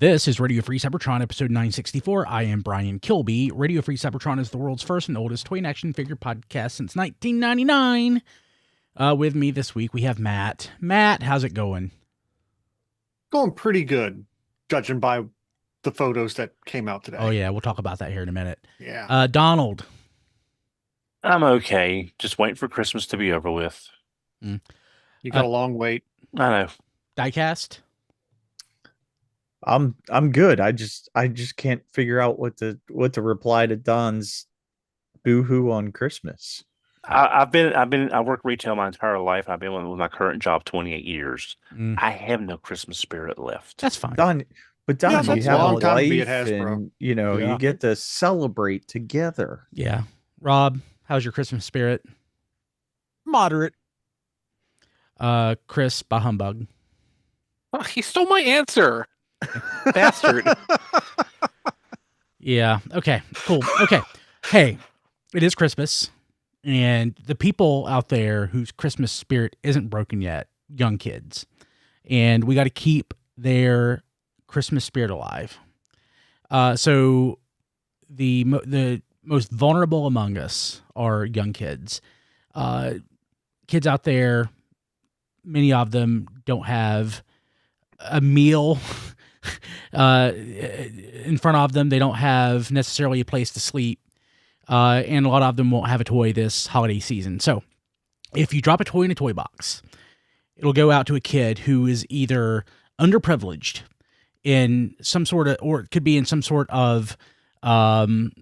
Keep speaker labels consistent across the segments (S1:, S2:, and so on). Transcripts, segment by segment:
S1: This is Radio Free Cybertron, episode 964. I am Brian Kilby. Radio Free Cybertron is the world's first and oldest toy and action figure podcast since 1999. With me this week, we have Matt. Matt, how's it going?
S2: Going pretty good, judging by the photos that came out today.
S1: Oh, yeah, we'll talk about that here in a minute.
S2: Yeah.
S1: Donald.
S3: I'm okay. Just waiting for Christmas to be over with.
S2: You got a long wait.
S3: I know.
S1: Diecast.
S4: I'm good. I just can't figure out what to reply to Don's boohoo on Christmas.
S3: I worked retail my entire life. I've been with my current job 28 years. I have no Christmas spirit left.
S1: That's fine.
S4: Don, you have a
S2: long time to be
S4: life,
S2: at Hasbro.
S4: and you get to celebrate together.
S1: Yeah. Rob, how's your Christmas spirit?
S5: Moderate.
S1: Chris, bah humbug.
S5: Oh, he stole my answer. Bastard.
S1: Yeah. Okay. Cool. Okay. Hey, it is Christmas, and the people out there whose Christmas spirit isn't broken yet, young kids, and we got to keep their Christmas spirit alive. So the most vulnerable among us are young kids. Kids out there, many of them don't have a meal in front of them. They don't have necessarily a place to sleep. And a lot of them won't have a toy this holiday season. So if you drop a toy in a toy box, it'll go out to a kid who is either underprivileged in some sort of, or it could be in some sort of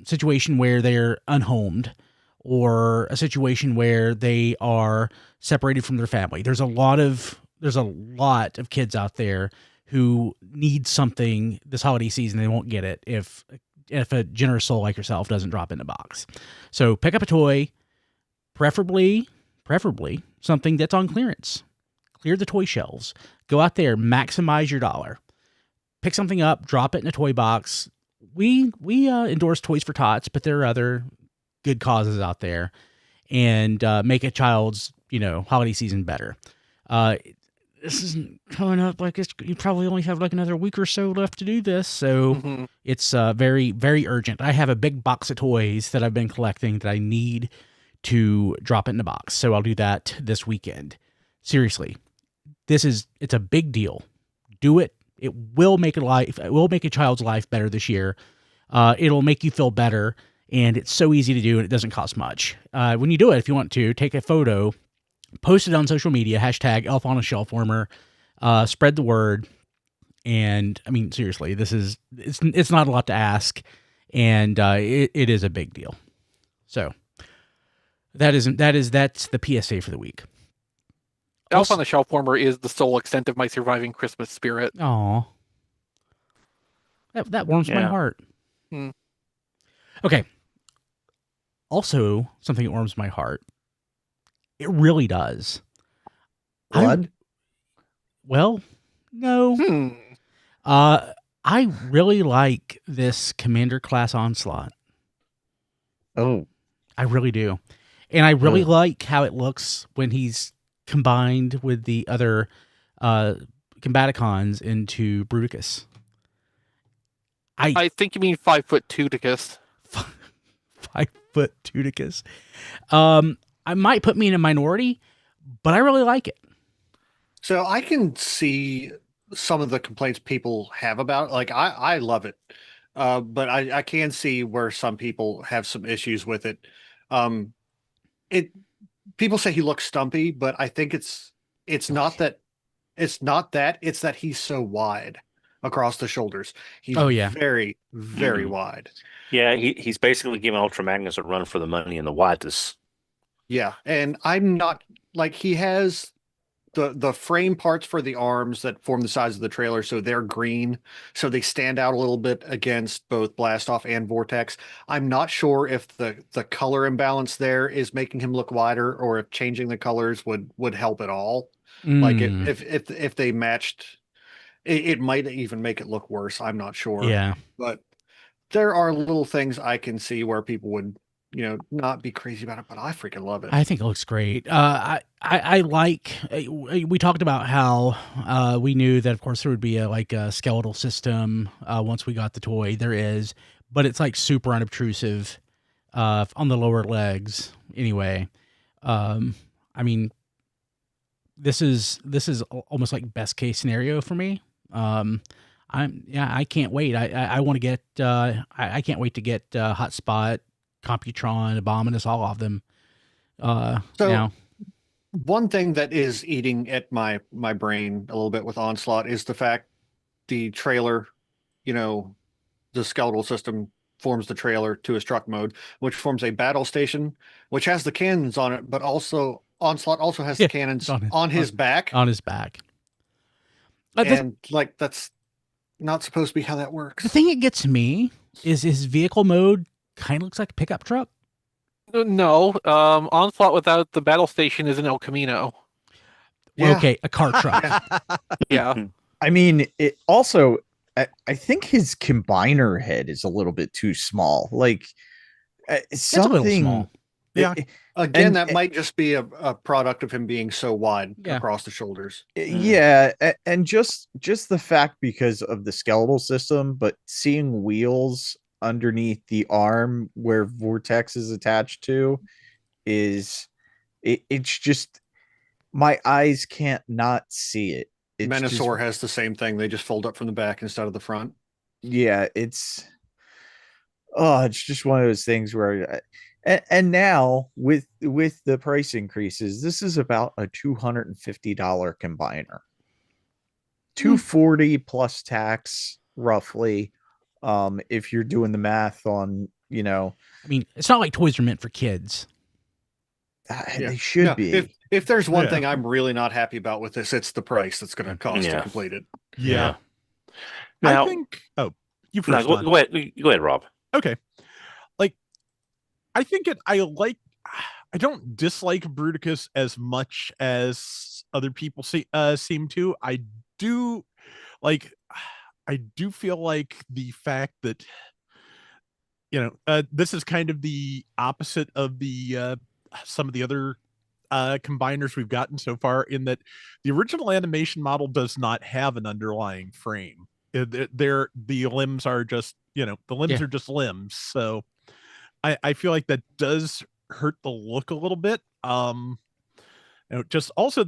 S1: situation where they're unhomed, or a situation where they are separated from their family. There's a lot of kids out there who need something this holiday season. They won't get it if a generous soul like yourself doesn't drop in the box. So pick up a toy, preferably something that's on clearance. Clear the toy shelves. Go out there, maximize your dollar. Pick something up, drop it in a toy box. We endorse Toys for Tots, but there are other good causes out there, and make a child's holiday season better. This isn't coming up like you probably only have like another week or so left to do this. So it's very, very urgent. I have a big box of toys that I've been collecting that I need to drop it in the box. So I'll do that this weekend. Seriously, it's a big deal. Do it. It will make a child's life better this year. It'll make you feel better, and it's so easy to do, and it doesn't cost much. When you do it, if you want to, take a photo, post it on social media, hashtag Elf on a Shelf Warmer, spread the word. And I mean, seriously, it's not a lot to ask, and it is a big deal. So that's the PSA for the week.
S5: Elf on the Shelf Warmer is the sole extent of my surviving Christmas spirit.
S1: Aw. That warms my heart. Okay. Also, something that warms my heart. It really does.
S4: Blood?
S1: Well, no. I really like this Commander Class Onslaught.
S4: Oh.
S1: I really do. And I really like how it looks when he's combined with the other Combaticons into Bruticus.
S5: I think you mean 5'2" Dicus.
S1: 5'2" Dicus. I might put me in a minority, but I really like it.
S2: So I can see some of the complaints people have about it. Like I love it. But I can see where some people have some issues with it. People say he looks stumpy, but I think it's not that it's that he's so wide across the shoulders. He's very, very wide.
S3: Yeah, he's basically giving Ultra Magnus a run for the money in the wideness.
S2: Yeah, and I'm not like he has the frame parts for the arms that form the sides of the trailer, so they're green, so they stand out a little bit against both Blastoff and Vortex. I'm not sure if the color imbalance there is making him look wider, or if changing the colors would help at all. Like if they matched, it might even make it look worse. I'm not sure.
S1: Yeah,
S2: but there are little things I can see where people not be crazy about it, but I freaking love it.
S1: I think it looks great. I like. We talked about how we knew that, of course, there would be a skeletal system once we got the toy. There is, but it's like super unobtrusive on the lower legs. Anyway, I mean, this is almost like best case scenario for me. I can't wait. I want to get. I can't wait to get Hotspot, Computron, Abominus, all of them. Now.
S2: One thing that is eating at my brain a little bit with Onslaught is the fact the trailer, the skeletal system forms the trailer to his truck mode, which forms a battle station, which has the cannons on it, but also Onslaught also has the cannons on his back.
S1: On his back.
S2: And that's not supposed to be how that works.
S1: The thing that gets me is his vehicle mode kind of looks like a pickup truck.
S5: No, Onslaught without the battle station is an El Camino.
S1: Yeah. Okay, a car truck.
S5: Yeah.
S4: I mean, it also, I think his combiner head is a little bit too small. Like,
S1: It's a little small.
S2: Yeah. Again, that might just be a product of him being so wide across the shoulders.
S4: Yeah, and just the fact because of the skeletal system, but seeing wheels underneath the arm where Vortex is attached to it's just my eyes can't not see it.
S2: Menasor has the same thing. They just fold up from the back instead of the front.
S4: Yeah, it's just one of those things where and now with the price increases, this is about a $250 combiner. $240 plus tax roughly. If you're doing the math on,
S1: I mean, it's not like toys are meant for kids.
S4: They should be.
S2: If there's one thing I'm really not happy about with this, it's the price that's going to cost to complete it.
S6: Yeah.
S3: Now,
S6: I think. Oh, you first.
S3: No, go ahead, Rob.
S6: Okay. Like, I think I don't dislike Bruticus as much as other people seem to. I do feel like the fact that this is kind of the opposite of the some of the other combiners we've gotten so far, in that the original animation model does not have an underlying frame. The limbs are just are just limbs. So I feel like that does hurt the look a little bit. Just also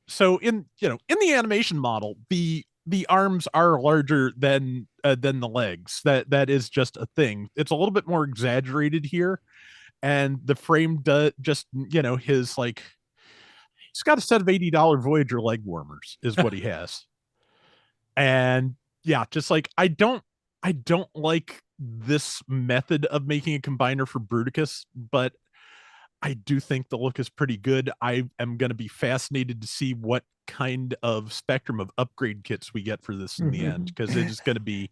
S6: so in the animation model, the arms are larger than the legs. That is just a thing. It's a little bit more exaggerated here, and the frame does just his he's got a set of $80 Voyager leg warmers is what he has, and just I don't like this method of making a combiner for Bruticus, but I do think the look is pretty good. I am going to be fascinated to see what kind of spectrum of upgrade kits we get for this in the end, because it is going to be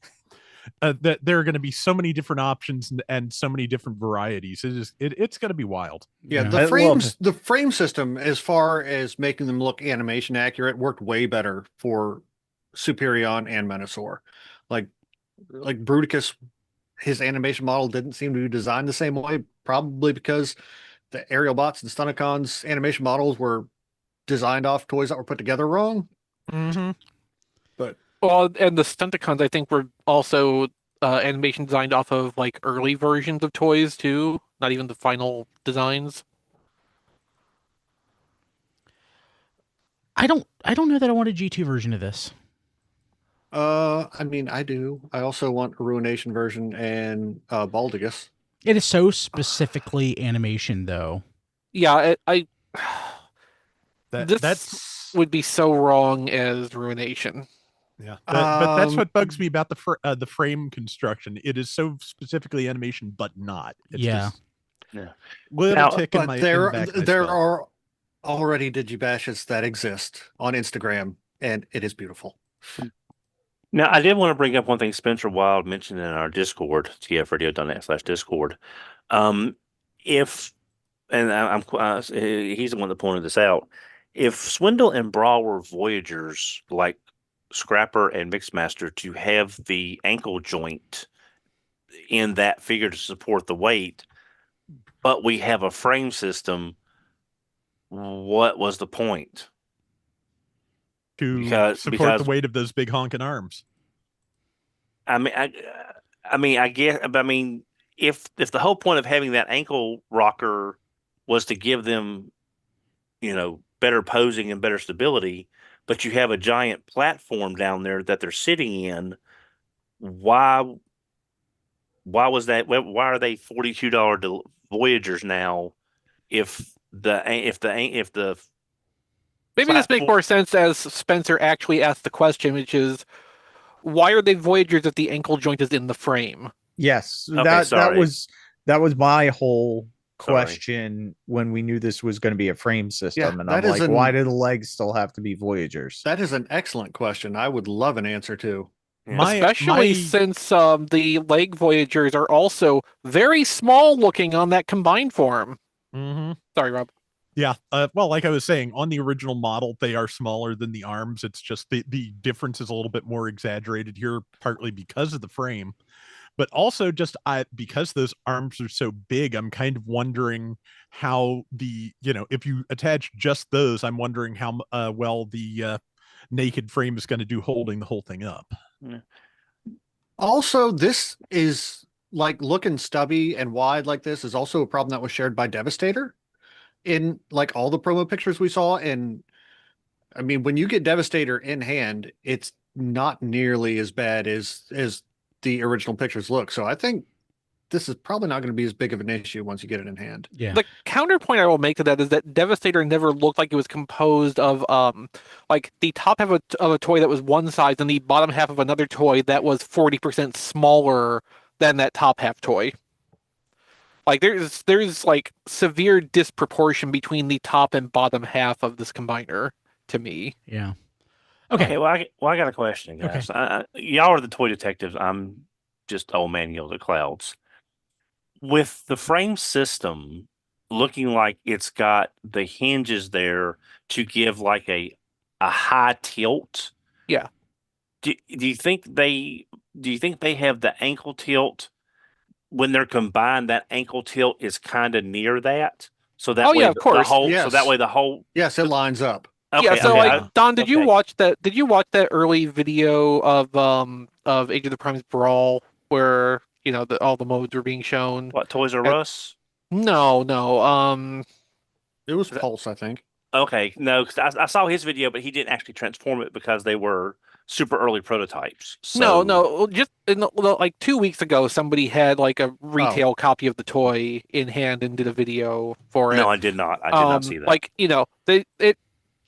S6: that there are going to be so many different options and so many different varieties. It's going to be wild.
S2: Yeah, the frame system, as far as making them look animation accurate, worked way better for Superion and Menasor. Like Bruticus, his animation model didn't seem to be designed the same way, probably because the aerial bots and Stunticons animation models were designed off toys that were put together wrong. But
S5: and the Stunticons, I think, were also animation designed off of early versions of toys too, not even the final designs.
S1: I don't know that I want a G2 version of this.
S2: I mean, I do. I also want a Ruination version and Baldigus.
S1: It is so specifically animation, though.
S5: Yeah,
S6: That's
S5: this would be so wrong as Ruination.
S6: Yeah, but that's what bugs me about the frame construction. It is so specifically animation, but not. It's just little tick in my.
S2: There are already Digibashes that exist on Instagram, and it is beautiful.
S3: Now, I did want to bring up one thing Spencer Wild mentioned in our Discord, tfradio.net/Discord. He's the one that pointed this out. If Swindle and Brawl were Voyagers like Scrapper and Mixmaster, to have the ankle joint in that figure to support the weight but we have a frame system. What was the point?
S6: To support the weight of those big honking arms.
S3: I guess. If the whole point of having that ankle rocker was to give them, better posing and better stability, but you have a giant platform down there that they're sitting in, why was that? Why are they $42 Voyagers now? If the
S5: Maybe this makes more sense as Spencer actually asked the question, which is, why are they Voyagers if the ankle joint is in the frame?
S4: Yes,
S3: Okay,
S4: that was my whole question when we knew this was going to be a frame system, and I'm like, why do the legs still have to be Voyagers?
S2: That is an excellent question. I would love an answer to.
S5: Especially since the leg Voyagers are also very small looking on that combined form.
S6: Mm-hmm.
S5: Sorry, Rob.
S6: Yeah, well, like I was saying, on the original model, they are smaller than the arms. It's just the difference is a little bit more exaggerated here, partly because of the frame, but also just because those arms are so big, I'm kind of wondering how if you attach just those, I'm wondering how well the naked frame is going to do holding the whole thing up.
S3: Yeah.
S2: Also, this is like looking stubby and wide like this is also a problem that was shared by Devastator in like all the promo pictures we saw. And I mean, when you get Devastator in hand, it's not nearly as bad as the original pictures look. So I think this is probably not going to be as big of an issue once you get it in hand.
S1: Yeah.
S5: The counterpoint I will make to that is that Devastator never looked like it was composed of like the top half of a toy that was one size and the bottom half of another toy that was 40% smaller than that top half toy. Like there's like severe disproportion between the top and bottom half of this combiner to me.
S1: Yeah. Okay.
S3: Well, I got a question, guys.
S1: Okay.
S3: Y'all are the toy detectives. I'm just old man yells at clouds. With the frame system looking like it's got the hinges there to give like a high tilt.
S5: Yeah.
S3: Do you think they have the ankle tilt when they're combined? That ankle tilt is kind of near that. So that way,
S5: of course.
S2: Yes.
S3: So that way the whole.
S2: Yes, it lines up.
S3: Okay,
S5: yeah. So like, Don, did you
S3: okay.
S5: watch that? Did you watch that early video of Age of the Prime's Brawl where all the modes were being shown?
S3: What, Toys R Us?
S5: No.
S2: It was Pulse, I think.
S3: Okay, no, because I saw his video, but he didn't actually transform it because they were super early prototypes. So...
S5: No, just like 2 weeks ago, somebody had like a retail copy of the toy in hand and did a video for it.
S3: No, I did not. I did not see that.
S5: Like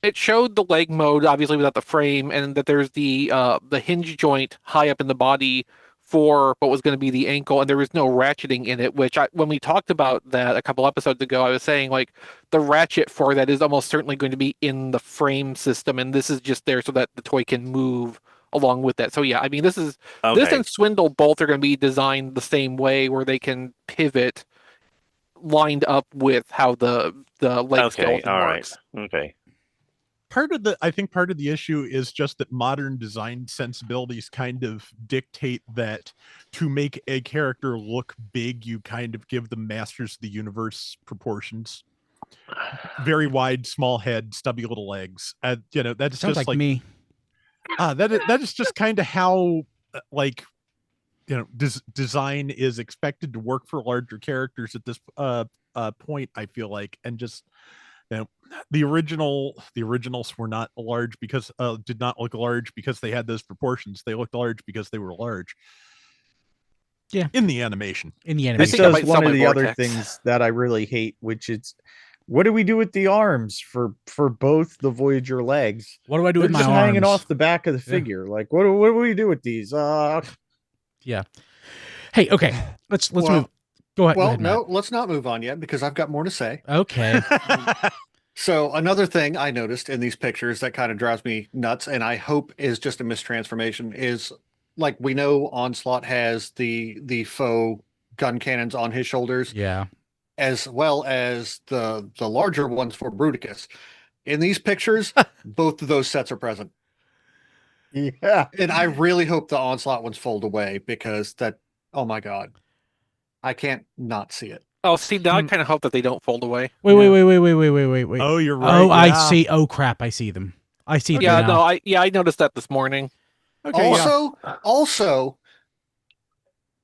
S5: it showed the leg mode, obviously without the frame, and that there's the hinge joint high up in the body for what was going to be the ankle, and there was no ratcheting in it, which when we talked about that a couple episodes ago, I was saying like the ratchet for that is almost certainly going to be in the frame system, and this is just there so that the toy can move along with that. So yeah, I mean this and Swindle both are going to be designed the same way where they can pivot lined up with how the leg skeleton works.
S3: Okay.
S6: I think part of the issue is just that modern design sensibilities kind of dictate that to make a character look big, you kind of give them Masters of the Universe proportions. Very wide, small head, stubby little legs. That
S1: sounds
S6: just
S1: like me.
S6: That is just kind of how design is expected to work for larger characters at this point, I feel like, and just the originals were not large because did not look large because they had those proportions. They looked large because they were large.
S1: Yeah,
S6: in the animation.
S4: This does one of the other things that I really hate, which is, what do we do with the arms for both the Voyager legs?
S1: What do I do with my arms?
S4: Hanging off the back of the figure. Like, what do we do with these?
S1: Yeah. Hey, okay. Let's move. Go ahead.
S2: Well,
S1: go ahead,
S2: no,
S1: Matt.
S2: let's not move on yet because I've got more to say.
S1: Okay.
S2: So another thing I noticed in these pictures that kind of drives me nuts, and I hope is just a mistransformation, is like we know Onslaught has the faux gun cannons on his shoulders.
S1: Yeah.
S2: As well as the larger ones for Bruticus. In these pictures, both of those sets are present.
S4: Yeah.
S2: And I really hope the Onslaught ones fold away because oh my God, I can't not see it.
S5: Oh, see, now I kind of hope that they don't fold away.
S1: Wait.
S6: Oh, you're right.
S1: Oh, I
S6: yeah.
S1: see. Oh crap! I see them. I see them
S5: Yeah,
S1: now.
S5: no, I noticed that this morning.
S6: Okay, yeah.
S2: Also,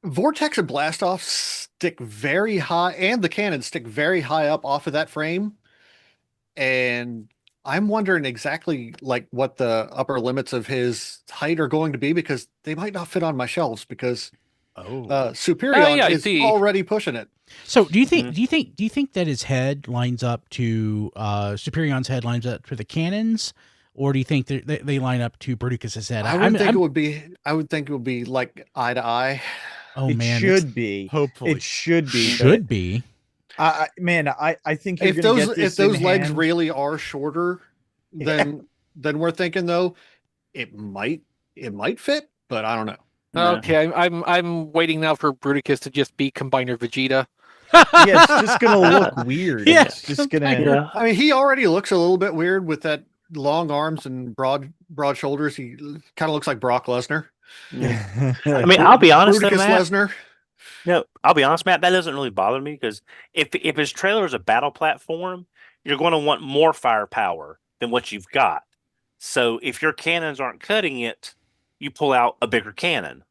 S2: Vortex and Blastoff stick very high, and the cannons stick very high up off of that frame. And I'm wondering exactly like what the upper limits of his height are going to be, because they might not fit on my shelves, because Superion
S5: I
S2: is
S5: see.
S2: already pushing it.
S1: So do you think that his head lines up to Superion's head lines up to the cannons, or do you think they line up to Bruticus's head?
S2: I would think it would be like eye to eye.
S1: Oh
S4: It
S1: man,
S4: should be.
S6: Hopefully.
S4: It should be.
S1: should be.
S4: I think you're
S2: If
S4: gonna
S2: those
S4: get this
S2: if those
S4: in
S2: legs
S4: hand.
S2: really are shorter than we're thinking, though, it might fit, but I don't know.
S3: No.
S5: Okay, I'm waiting now for Bruticus to just be Combiner Vegeta.
S4: Yeah, it's just gonna look weird.
S1: Yeah,
S4: It's just gonna.
S3: Yeah.
S2: I mean, he already looks a little bit weird with that long arms and broad shoulders. He kind of looks like Brock Lesnar.
S3: I mean, I'll be honest, though,
S2: Bruticus
S3: Matt.
S2: Lesnar.
S3: No, I'll be honest, Matt. That doesn't really bother me, because if his trailer is a battle platform, you're going to want more firepower than what you've got. So if your cannons aren't cutting it, you pull out a bigger cannon.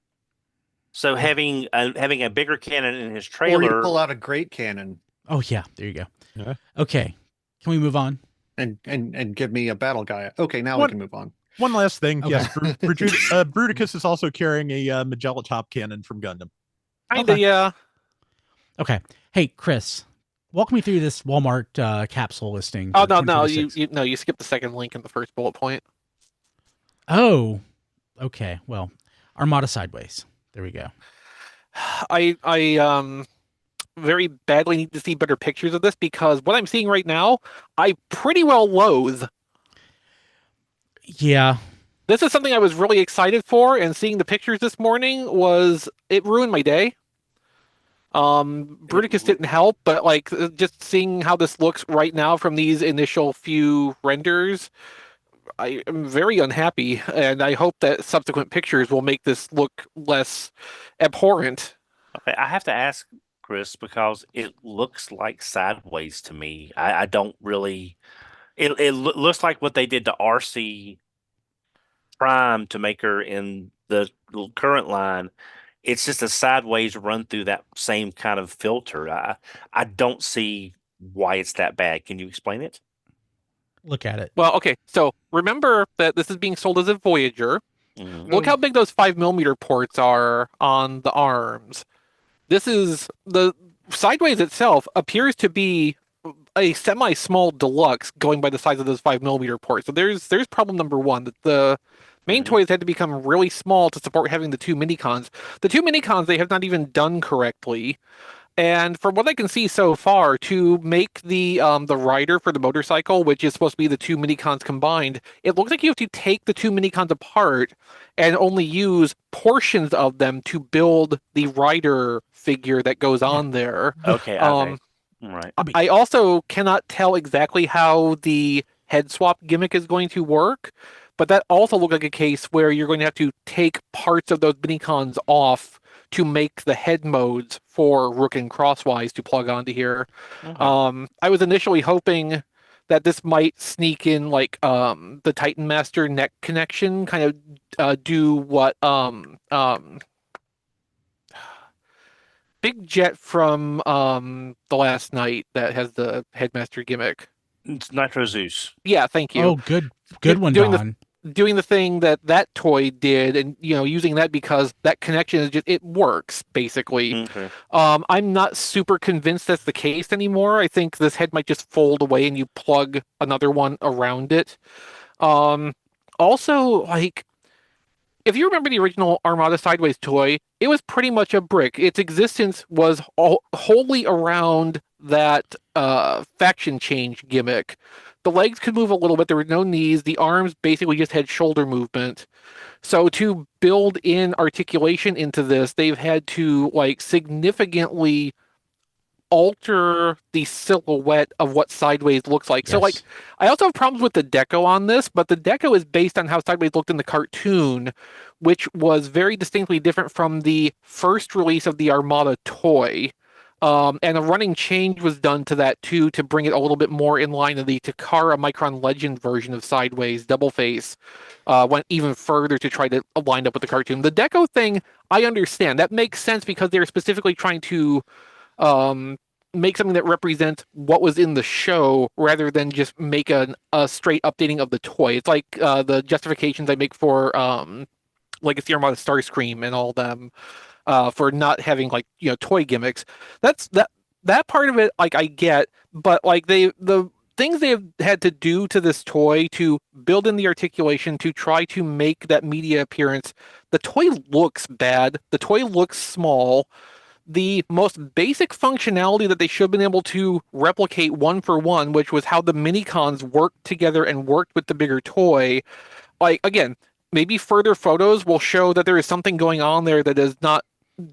S3: So having a bigger cannon in his
S2: Or you
S3: trailer,
S2: pull out a great cannon
S1: Oh yeah, there you go.
S6: Yeah.
S1: Okay, can we move on?
S2: and give me a battle guy. Okay, now
S6: What-
S2: we can move on.
S6: One last thing.
S1: Okay.
S6: Yes, Bruticus is also carrying a Magella top cannon from Gundam.
S5: Kinda, yeah.
S1: Okay, hey Chris, walk me through this Walmart capsule listing.
S5: Oh
S1: for
S5: no,
S1: 2026.
S5: you skipped the second link in the first bullet point.
S1: Oh, okay. Well, Armada Sideways. There we go.
S5: I very badly need to see better pictures of this, because what I'm seeing right now, I pretty well loathe.
S1: Yeah,
S5: This is something I was really excited for, and seeing the pictures this morning it ruined my day. Bruticus didn't help, but like just seeing how this looks right now from these initial few renders, I am very unhappy, and I hope that subsequent pictures will make this look less abhorrent.
S3: okay, I have to ask Chris, because it looks like Sideways to me. I don't really. It looks like what they did to RC Prime to make her in the current line. It's just a Sideways run through that same kind of filter. I don't see why it's that bad. Can you explain it?
S1: look at it.
S5: Well, okay, so remember that this is being sold as a Voyager.
S3: Mhm.
S5: Look how big those 5mm ports are on the arms. This is the Sideways itself appears to be a semi-small deluxe, going by the size of those 5mm ports. So there's problem number one, that the main toys had to become really small to support having the two minicons. The two minicons they have not even done correctly. And from what I can see so far, to make the rider for the motorcycle, which is supposed to be the two minicons combined, it looks like you have to take the two minicons apart and only use portions of them to build the rider figure that goes on there.
S3: Okay. Okay. Right.
S5: I also cannot tell exactly how the head swap gimmick is going to work, but that also looked like a case where you're going to have to take parts of those minicons off to make the head modes for Rook and Crosswise to plug onto here.
S3: Okay.
S5: I was initially hoping that this might sneak in like the Titan Master neck connection, kind of do what Big Jet from the Last Night that has the Headmaster gimmick.
S3: It's Nitro Zeus.
S5: Yeah, thank you.
S1: Oh, good one,
S5: doing the-
S1: Don.
S5: Doing the thing that toy did, and using that because that connection is just, it works basically.
S3: Okay.
S5: I'm not super convinced that's the case anymore. I think this head might just fold away and you plug another one around it. Also, like, if you remember the original Armada Sideways toy, it was pretty much a brick. Its existence was wholly around that faction change gimmick. The legs could move a little bit. There were no knees. The arms basically just had shoulder movement. So to build in articulation into this, they've had to like significantly alter the silhouette of what Sideways looks like. So like,
S1: Yes.
S5: I also have problems with the deco on this, but the deco is based on how Sideways looked in the cartoon, which was very distinctly different from the first release of the Armada toy. And a running change was done to that too to bring it a little bit more in line of the Takara Micron Legend version of Sideways. Double Face went even further to try to line up with the cartoon. The Deco thing, I understand. That makes sense because they're specifically trying to make something that represents what was in the show rather than just make a straight updating of the toy. It's like the justifications I make for Legacy Armada Starscream and all them. For not having like toy gimmicks. That part of it like I get, but like the things they've had to do to this toy to build in the articulation to try to make that media appearance, the toy looks bad. The toy looks small. The most basic functionality that they should have been able to replicate one for one, which was how the mini-cons worked together and worked with the bigger toy. Like again, maybe further photos will show that there is something going on there that does not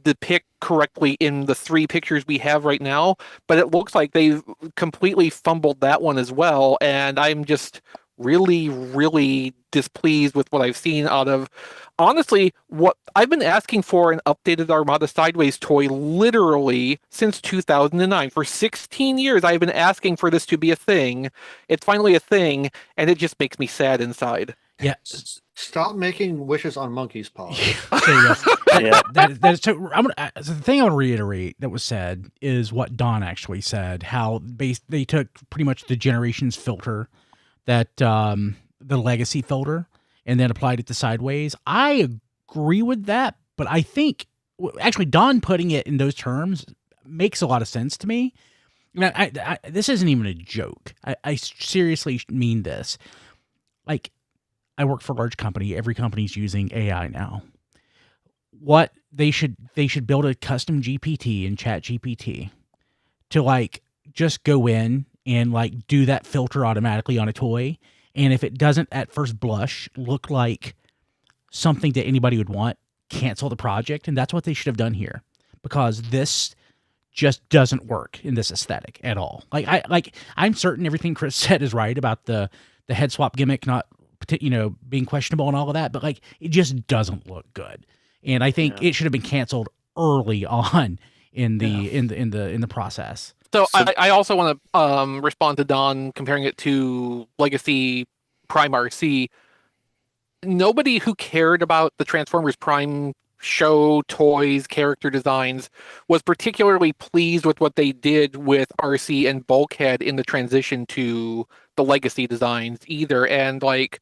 S5: depict correctly in the 3 pictures we have right now, but it looks like they've completely fumbled that one as well, and I'm just really, really displeased with what I've seen out of, honestly, what I've been asking for an updated Armada Sideways toy literally since 2009. For 16 years, I've been asking for this to be a thing. It's finally a thing, and it just makes me sad inside.
S1: Yeah.
S2: Stop making wishes on monkey's paw.
S1: There you go.
S3: Yeah.
S1: That is so. The thing I want to reiterate that was said is what Don actually said. How they took pretty much the Generations filter, that the Legacy filter, and then applied it to Sideways. I agree with that, but I think actually Don putting it in those terms makes a lot of sense to me. This isn't even a joke. I seriously mean this. Like, I work for a large company. Every company's using AI now. What they should build a custom GPT in Chat GPT to like just go in and like do that filter automatically on a toy. And if it doesn't at first blush look like something that anybody would want, cancel the project. And that's what they should have done here, because this just doesn't work in this aesthetic at all. I'm certain everything Chris said is right about the head swap gimmick not being questionable and all of that, but like it just doesn't look good. And I think it should have been canceled early on in the process.
S5: So I also want to respond to Don comparing it to Legacy Prime RC. Nobody who cared about the Transformers Prime show, toys, character designs was particularly pleased with what they did with RC and Bulkhead in the transition to the Legacy designs either. And like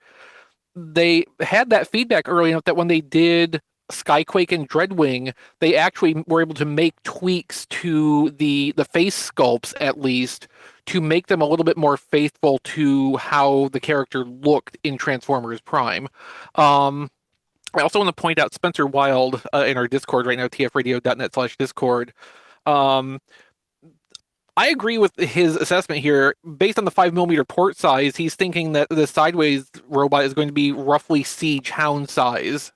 S5: they had that feedback early enough that when they did Skyquake and Dreadwing, they actually were able to make tweaks to the face sculpts, at least, to make them a little bit more faithful to how the character looked in Transformers Prime. I also want to point out Spencer Wild in our Discord right now, tfradio.net/Discord. I agree with his assessment here. Based on the 5mm port size, he's thinking that the Sideways robot is going to be roughly Siege Hound size.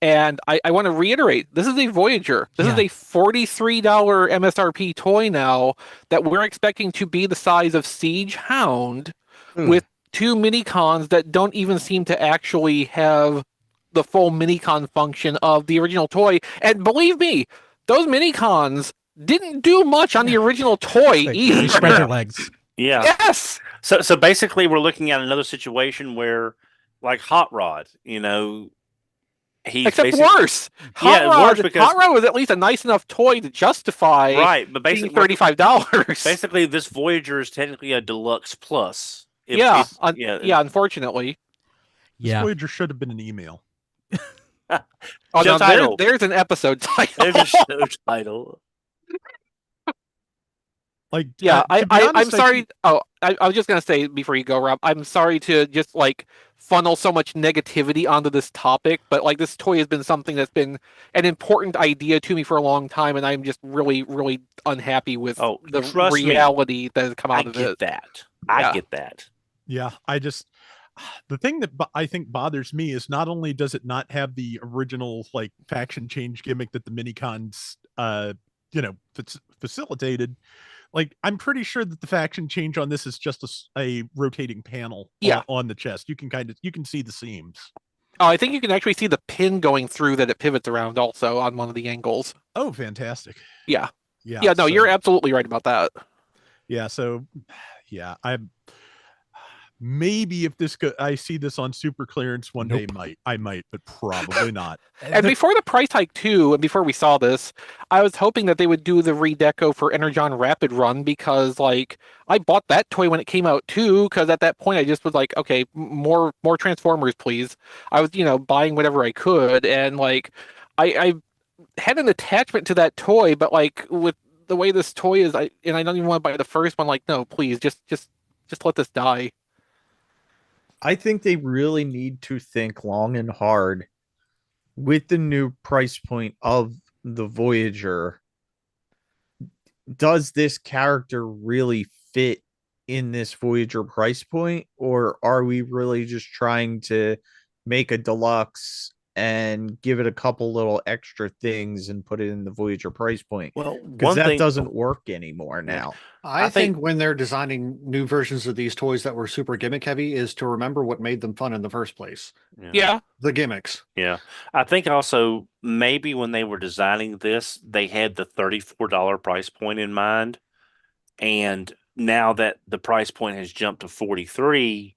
S5: And I want to reiterate, this is a Voyager. This is a $43 MSRP toy now that we're expecting to be the size of Siege Hound with 2 mini-cons that don't even seem to actually have the full mini-con function of the original toy. And believe me, those mini-cons didn't do much on the original toy either.
S1: They spread their legs.
S3: Yeah.
S5: Yes.
S3: So basically, we're looking at another situation where, like Hot Rod,
S5: Except worse. Hot Rod was at least a nice enough toy to justify
S3: but basically
S5: $35.
S3: Basically, this Voyager is technically a deluxe plus.
S5: Unfortunately.
S6: This Voyager should have been an email.
S5: There's an episode title.
S3: There's a show title.
S6: Like,
S5: I'm sorry. I was just gonna say before you go, Rob, I'm sorry to just like funnel so much negativity onto this topic, but like this toy has been something that's been an important idea to me for a long time, and I'm just really, really unhappy with the reality that has come out of it.
S3: I get that.
S6: Yeah, the thing that I think bothers me is not only does it not have the original like faction change gimmick that the minicons facilitated. Like, I'm pretty sure that the faction change on this is just a rotating panel on the chest. You can see the seams.
S5: Oh, I think you can actually see the pin going through that it pivots around also on one of the angles.
S6: Oh, fantastic.
S5: Yeah. Yeah, no, you're absolutely right about that.
S6: Yeah, so I'm maybe if I see this on super clearance one day, I might, but probably not.
S5: And before the price hike too, and before we saw this, I was hoping that they would do the redeco for Energon Rapid Run, because like I bought that toy when it came out too, because at that point I just was like, okay, more Transformers, please. I was, buying whatever I could, and like I had an attachment to that toy, but like with the way this toy is, I don't even want to buy the first one. Like, no, please, just let this die.
S4: I think they really need to think long and hard with the new price point of the Voyager. Does this character really fit in this Voyager price point, or are we really just trying to make a deluxe and give it a couple little extra things and put it in the Voyager price point?
S3: Well,
S4: because that doesn't work anymore now.
S2: I think when they're designing new versions of these toys that were super gimmick heavy is to remember what made them fun in the first place.
S5: Yeah.
S2: The gimmicks.
S3: Yeah. I think also maybe when they were designing this, they had the $34 price point in mind. And now that the price point has jumped to 43,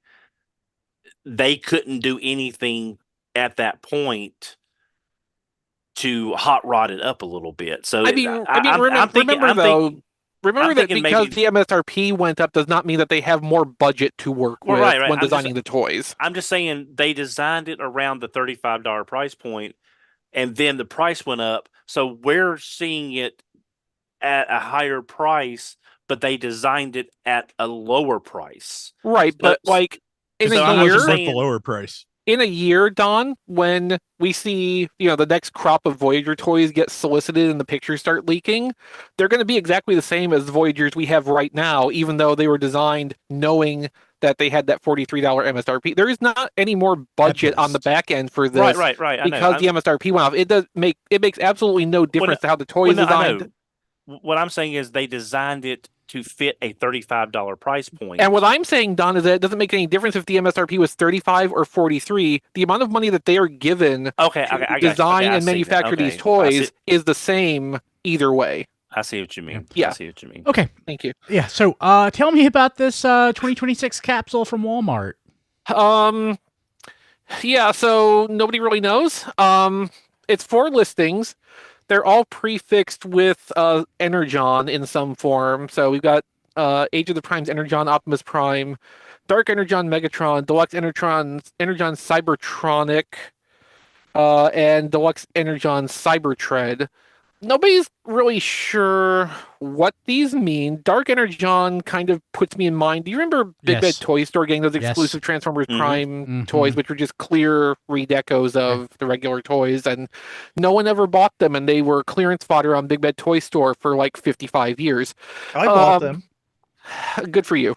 S3: they couldn't do anything at that point to hot rod it up a little bit. So
S5: remember that because the MSRP went up does not mean that they have more budget to work with when designing the toys.
S3: I'm just saying they designed it around the $35 price point, and then the price went up. So we're seeing it at a higher price, but they designed it at a lower price.
S5: Right, but like in a year,
S6: the lower price.
S5: In a year, Don, when we see, the next crop of Voyager toys get solicited and the pictures start leaking, they're going to be exactly the same as the Voyagers we have right now, even though they were designed knowing that they had that $43 MSRP. There is not any more budget on the back end for this.
S3: Right.
S5: Because the MSRP went off. It makes absolutely no difference to how the toy is designed.
S3: What I'm saying is they designed it to fit a $35 price point.
S5: And what I'm saying, Don, is that it doesn't make any difference if the MSRP was 35 or 43. The amount of money that they are given to design and manufacture these toys is the same either way.
S3: I see what you mean.
S5: Yeah.
S3: I see what you mean.
S1: Okay.
S5: Thank you.
S1: Yeah. So tell me about this 2026 capsule from Walmart.
S5: Yeah, so nobody really knows. It's 4 listings. They're all prefixed with Energon in some form. So we've got Age of the Primes Energon Optimus Prime, Dark Energon Megatron, Deluxe Energon Cybertronic, and Deluxe Energon Cybertread. Nobody's really sure what these mean. Dark Energon kind of puts me in mind. Do you remember Big Bad Toy Store getting those exclusive Transformers Prime toys, which were just clear redecos of the regular toys, and no one ever bought them, and they were clearance fodder on Big Bad Toy Store for like 55 years.
S4: I bought them.
S5: Good for you.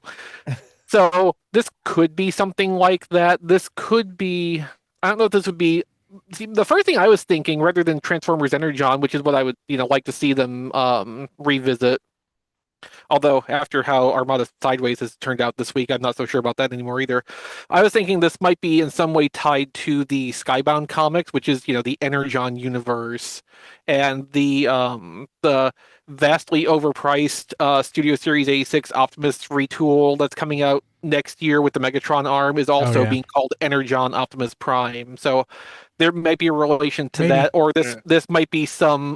S5: So this could be something like that. This could be, I don't know if this would be. See, the first thing I was thinking, rather than Transformers Energon, which is what I would, like to see them revisit. Although after how Armada Sideways has turned out this week, I'm not so sure about that anymore either. I was thinking this might be in some way tied to the Skybound comics, which is, the Energon universe, and the vastly overpriced Studio Series 86 Optimus retool that's coming out next year with the Megatron arm is also being called Energon Optimus Prime. So there might be a relation to that, or this might be some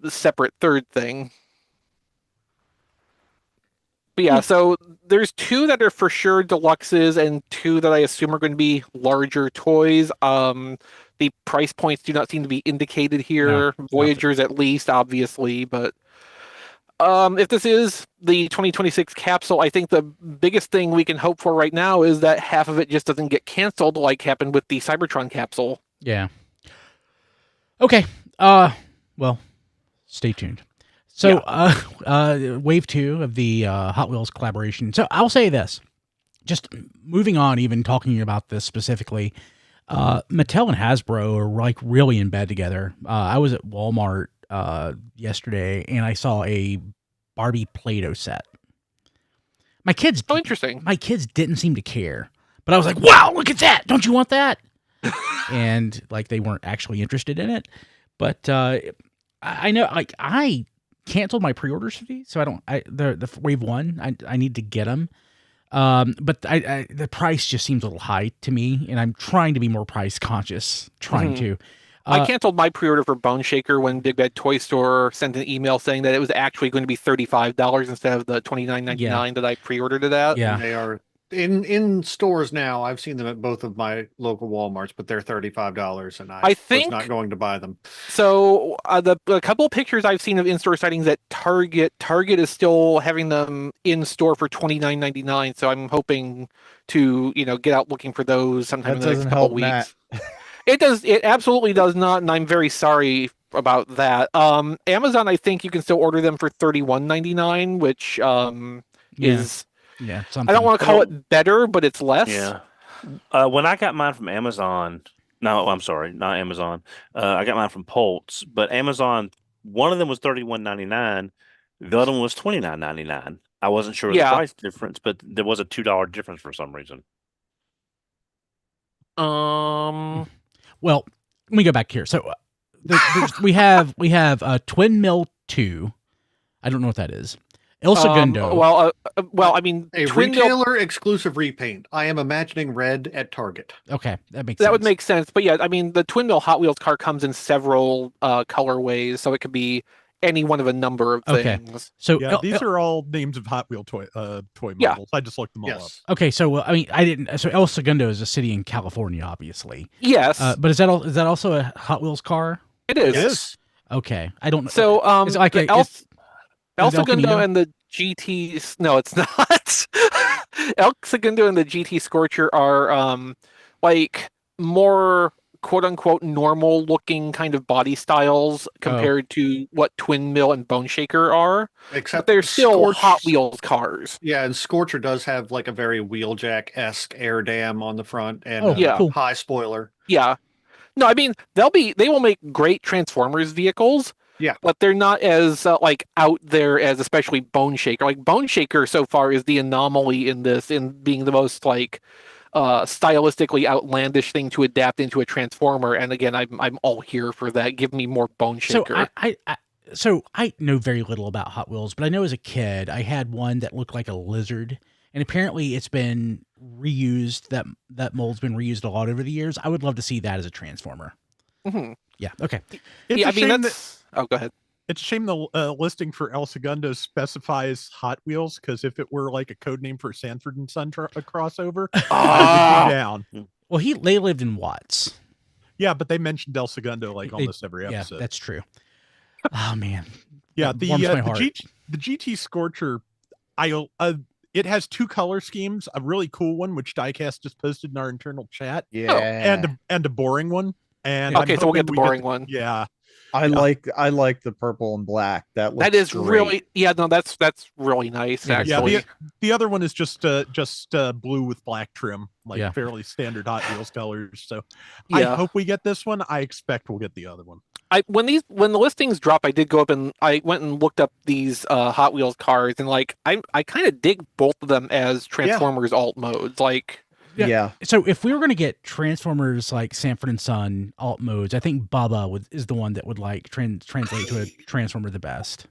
S5: separate third thing. But yeah, so there's 2 that are for sure deluxes and 2 that I assume are going to be larger toys. The price points do not seem to be indicated here. No, Voyagers at least, obviously, but if this is the 2026 capsule, I think the biggest thing we can hope for right now is that half of it just doesn't get canceled like happened with the Cybertron capsule.
S1: Yeah. Okay. Well, stay tuned. So, Wave 2 of the Hot Wheels collaboration. So, I'll say this. Just moving on, even talking about this specifically, Mattel and Hasbro are like really in bed together. I was at Walmart yesterday, and I saw a Barbie Play-Doh set. My kids...
S5: Oh, interesting.
S1: My kids didn't seem to care. But I was like, wow, look at that! Don't you want that? And, like, they weren't actually interested in it. But I know, like, I canceled my pre-orders for these, so I don't. The wave 1, I need to get them. But the price just seems a little high to me, and I'm trying to be more price conscious. To.
S5: I canceled my pre-order for Bone Shaker when Big Bad Toy Store sent an email saying that it was actually going to be $35 instead of the $29.99 that I pre-ordered it at.
S1: Yeah,
S2: They are in stores now. I've seen them at both of my local Walmarts, but they're $35, and I
S5: think
S2: was not going to buy them.
S5: So a couple of pictures I've seen of in-store sightings at Target is still having them in store for $29.99. So I'm hoping to get out looking for those sometime in the next couple of weeks.
S4: Matt.
S5: It does. It absolutely does not, and I'm very sorry about that. Amazon, I think you can still order them for $31.99, which is
S1: something.
S5: I don't want to call it better, but it's less.
S3: Yeah. When I got mine from Amazon, no, I'm sorry, not Amazon. I got mine from Pulse, but Amazon, one of them was $31.99, the other one was $29.99. I wasn't sure of the price difference, but there was a $2 difference for some reason.
S1: Well, let me go back here. So we have Twin Mill 2. I don't know what that is. El Segundo.
S5: Well, I mean,
S2: a retailer exclusive repaint. I am imagining red at Target.
S1: Okay, that makes sense.
S5: That would make sense. But yeah, I mean, the Twin Mill Hot Wheels car comes in several colorways, so it could be any one of a number of things.
S1: So
S6: yeah, these are all names of Hot Wheel toy models. I just looked them all up.
S1: Okay, so I mean, I didn't. So El Segundo is a city in California, obviously.
S5: Yes,
S1: but is that also a Hot Wheels car?
S5: It is.
S6: Yes.
S1: Okay, I don't know.
S5: So
S1: is it like
S5: El Segundo and the GTs. No, it's not. El Segundo and the GT Scorcher are like more quote unquote normal looking kind of body styles compared to what Twin Mill and Bone Shaker are.
S2: Except
S5: they're still Hot Wheels cars.
S2: Yeah, and Scorcher does have like a very Wheeljack-esque air dam on the front and
S1: cool.
S2: high spoiler.
S5: Yeah. No, I mean they will make great Transformers vehicles.
S2: Yeah,
S5: but they're not as like out there as especially Bone Shaker. Like Bone Shaker so far is the anomaly in this, in being the most like stylistically outlandish thing to adapt into a Transformer. And again, I'm all here for that. Give me more Bone Shaker.
S1: So I know very little about Hot Wheels, but I know as a kid I had one that looked like a lizard, and apparently it's been reused. That mold's been reused a lot over the years. I would love to see that as a Transformer.
S5: Mm-hmm.
S1: Yeah. Okay.
S5: Oh, go ahead.
S6: It's a shame the listing for El Segundo specifies Hot Wheels, because if it were like a code name for Sanford and Son a crossover, I would be down.
S1: Well, they lived in Watts.
S6: Yeah, but they mentioned El Segundo like almost every episode.
S1: Yeah, that's true. Oh man.
S6: Yeah, the GT Scorcher, it has two color schemes, a really cool one which Diecast just posted in our internal chat.
S4: Yeah.
S6: And a boring one. And
S5: okay, so we'll get the boring one.
S6: Yeah.
S4: I like the purple and black. That is
S5: great. That's really nice. Actually,
S6: yeah. The other one is just blue with black trim, like fairly standard Hot Wheels colors. So I hope we get this one. I expect we'll get the other one.
S5: When the listings drop, I did go up and I went and looked up these Hot Wheels cars, and like I kind of dig both of them as Transformers alt modes. Like.
S4: Yeah.
S1: So if we were going to get Transformers like Sanford and Son alt modes, I think Bubba is the one that would like translate to a Transformer the best. If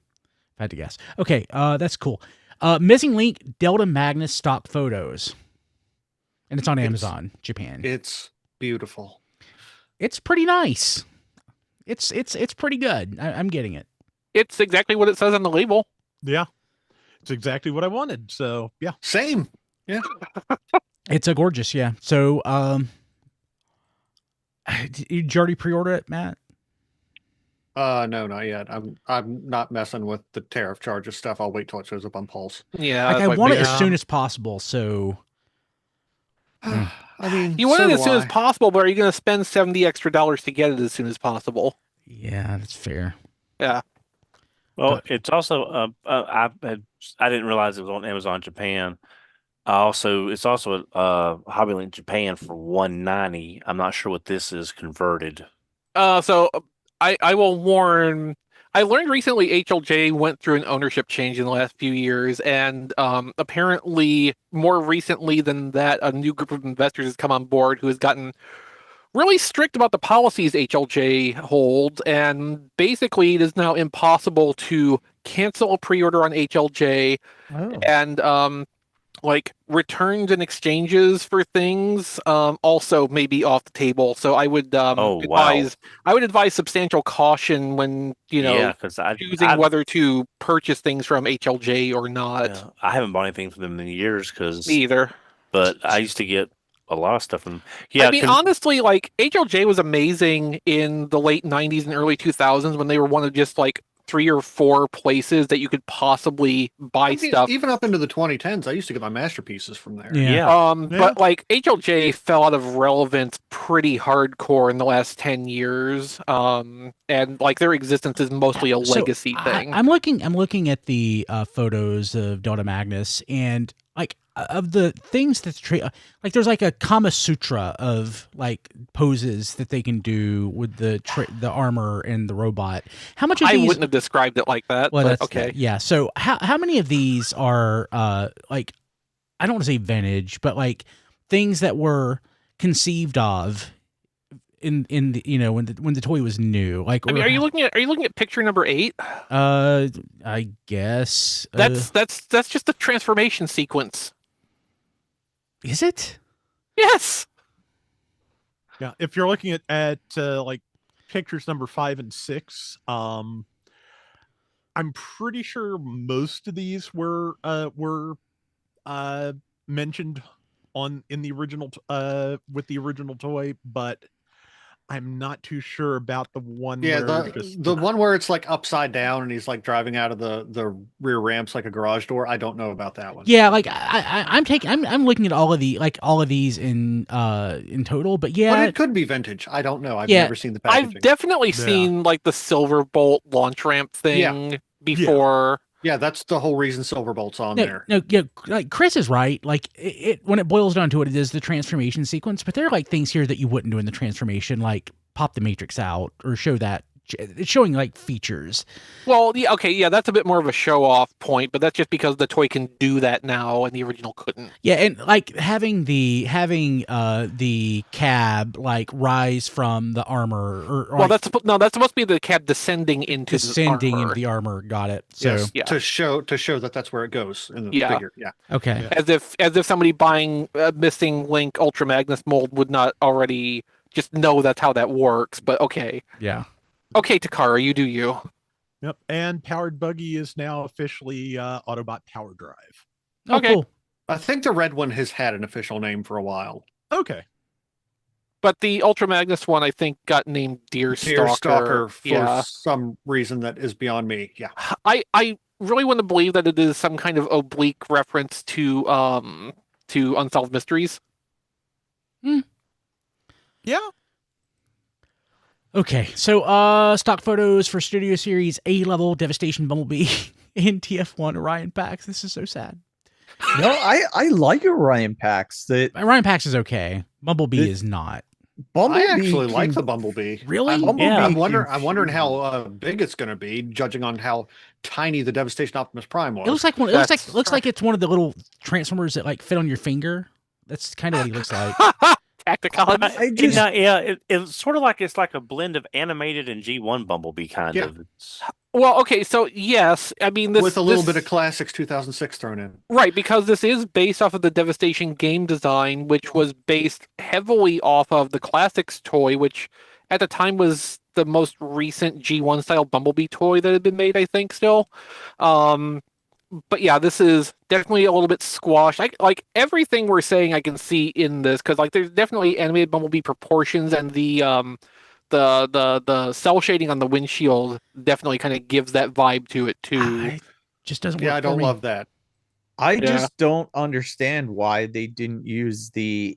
S1: I had to guess. Okay, that's cool. Missing link: Delta Magnus stock photos, and it's on Amazon Japan.
S2: It's beautiful.
S1: It's pretty nice. It's pretty good. I'm getting it.
S5: It's exactly what it says on the label.
S6: Yeah, it's exactly what I wanted. So yeah,
S2: same. Yeah.
S1: It's a gorgeous, yeah. So, did you already pre-order it, Matt?
S2: No, not yet. I'm not messing with the tariff charges stuff. I'll wait till it shows up on Pulse.
S5: Yeah,
S1: I want it as soon as possible. So,
S2: I mean,
S5: you want it as soon as possible, but are you going to spend $70 extra to get it as soon as possible?
S1: Yeah, that's fair.
S5: Yeah.
S3: Well, it's also I didn't realize it was on Amazon Japan. It's also Hobbylink Japan for $190. I'm not sure what this is converted.
S5: So I will warn. I learned recently HLJ went through an ownership change in the last few years, and apparently more recently than that, a new group of investors has come on board who has gotten really strict about the policies HLJ holds, and basically it is now impossible to cancel a pre-order on HLJ
S4: Oh.
S5: and like returns and exchanges for things also may be off the table. So I would advise substantial caution when
S3: because
S5: choosing whether to purchase things from HLJ or not.
S3: Yeah, I haven't bought anything from them in years because
S5: Me either.
S3: But I used to get a lot of stuff from. Yeah,
S5: I mean, honestly, like HLJ was amazing in the late '90s and early 2000s when they were one of just like 3 or 4 places that you could possibly buy stuff.
S2: Even up into the 2010s, I used to get my masterpieces from there.
S1: Yeah.
S5: But like HLJ fell out of relevance pretty hardcore in the last 10 years. And like their existence is mostly a legacy thing.
S1: I'm looking at the photos of Delta Magnus, and like of the things that's like there's like a Kama Sutra of like poses that they can do with the armor and the robot. How much of
S5: I
S1: these...
S5: wouldn't have described it like that.
S1: Well,
S5: but okay.
S1: Yeah. So how many of these are like, I don't want to say vintage, but like things that were conceived of in the, when the toy was new? Like,
S5: I mean, are you looking at picture number 8?
S1: I guess
S5: that's just the transformation sequence.
S1: Is it?
S5: Yes.
S6: Yeah, if you're looking at like pictures number 5 and 6, I'm pretty sure most of these were mentioned in the original with the original toy, but I'm not too sure about the one.
S2: Yeah,
S6: where
S2: the one where it's like upside down and he's like driving out of the rear ramps like a garage door. I don't know about that one.
S1: Yeah, like I'm looking at all of these in total, but yeah,
S2: but it could be vintage. I don't know. I've never seen the packaging.
S5: I've definitely seen like the Silverbolt launch ramp thing before.
S2: Yeah, that's the whole reason Silverbolt's on there.
S1: No, yeah, like Chris is right. Like it when it boils down to it, it is the transformation sequence. But there are like things here that you wouldn't do in the transformation, like pop the matrix out or show that it's showing like features.
S5: Well, yeah, okay, yeah, that's a bit more of a show-off point, but that's just because the toy can do that now and the original couldn't.
S1: Yeah, and like having the cab like rise from the armor, or
S5: well,
S1: like,
S5: that's supposed to be the cab descending into
S1: the armor. Got it. So
S2: yes, to show that that's where it goes in the figure. Yeah.
S1: Okay.
S5: As if somebody buying a missing Link Ultra Magnus mold would not already just know that's how that works. But okay.
S1: Yeah.
S5: Okay, Takara, you do you.
S6: Yep, and Powered Buggy is now officially Autobot Power Drive.
S1: Oh,
S5: okay.
S1: Cool.
S2: I think the red one has had an official name for a while.
S6: Okay.
S5: But the Ultra Magnus one, I think, got named
S2: Deerstalker for some reason that is beyond me. Yeah.
S5: I really want to believe that it is some kind of oblique reference to Unsolved Mysteries.
S6: Yeah.
S1: Okay, so stock photos for Studio Series A level Devastation Bumblebee in TF1 Orion packs. This is so sad.
S4: No, I like Orion packs.
S1: Orion packs is okay. Bumblebee is not.
S4: Bumblebee
S2: I actually like the Bumblebee.
S1: Really?
S2: I'm wondering how big it's going to be, judging on how tiny the Devastation Optimus Prime was.
S1: It looks like looks like it's one of the little Transformers that like fit on your finger. That's kind of what he looks like.
S5: Tacticons.
S3: It's sort of like it's like a blend of animated and G1 Bumblebee kind of.
S5: Well, okay, so yes, I mean this
S2: with a little bit of Classics 2006 thrown in,
S5: right? Because this is based off of the Devastation game design, which was based heavily off of the Classics toy, which at the time was the most recent G1 style Bumblebee toy that had been made, I think, still. But yeah, this is definitely a little bit squashed. Like everything we're saying, I can see in this because like there's definitely animated Bumblebee proportions, and the cell shading on the windshield definitely kind of gives that vibe to it too.
S1: It just doesn't.
S2: Yeah, I don't love that.
S4: I just don't understand why they didn't use the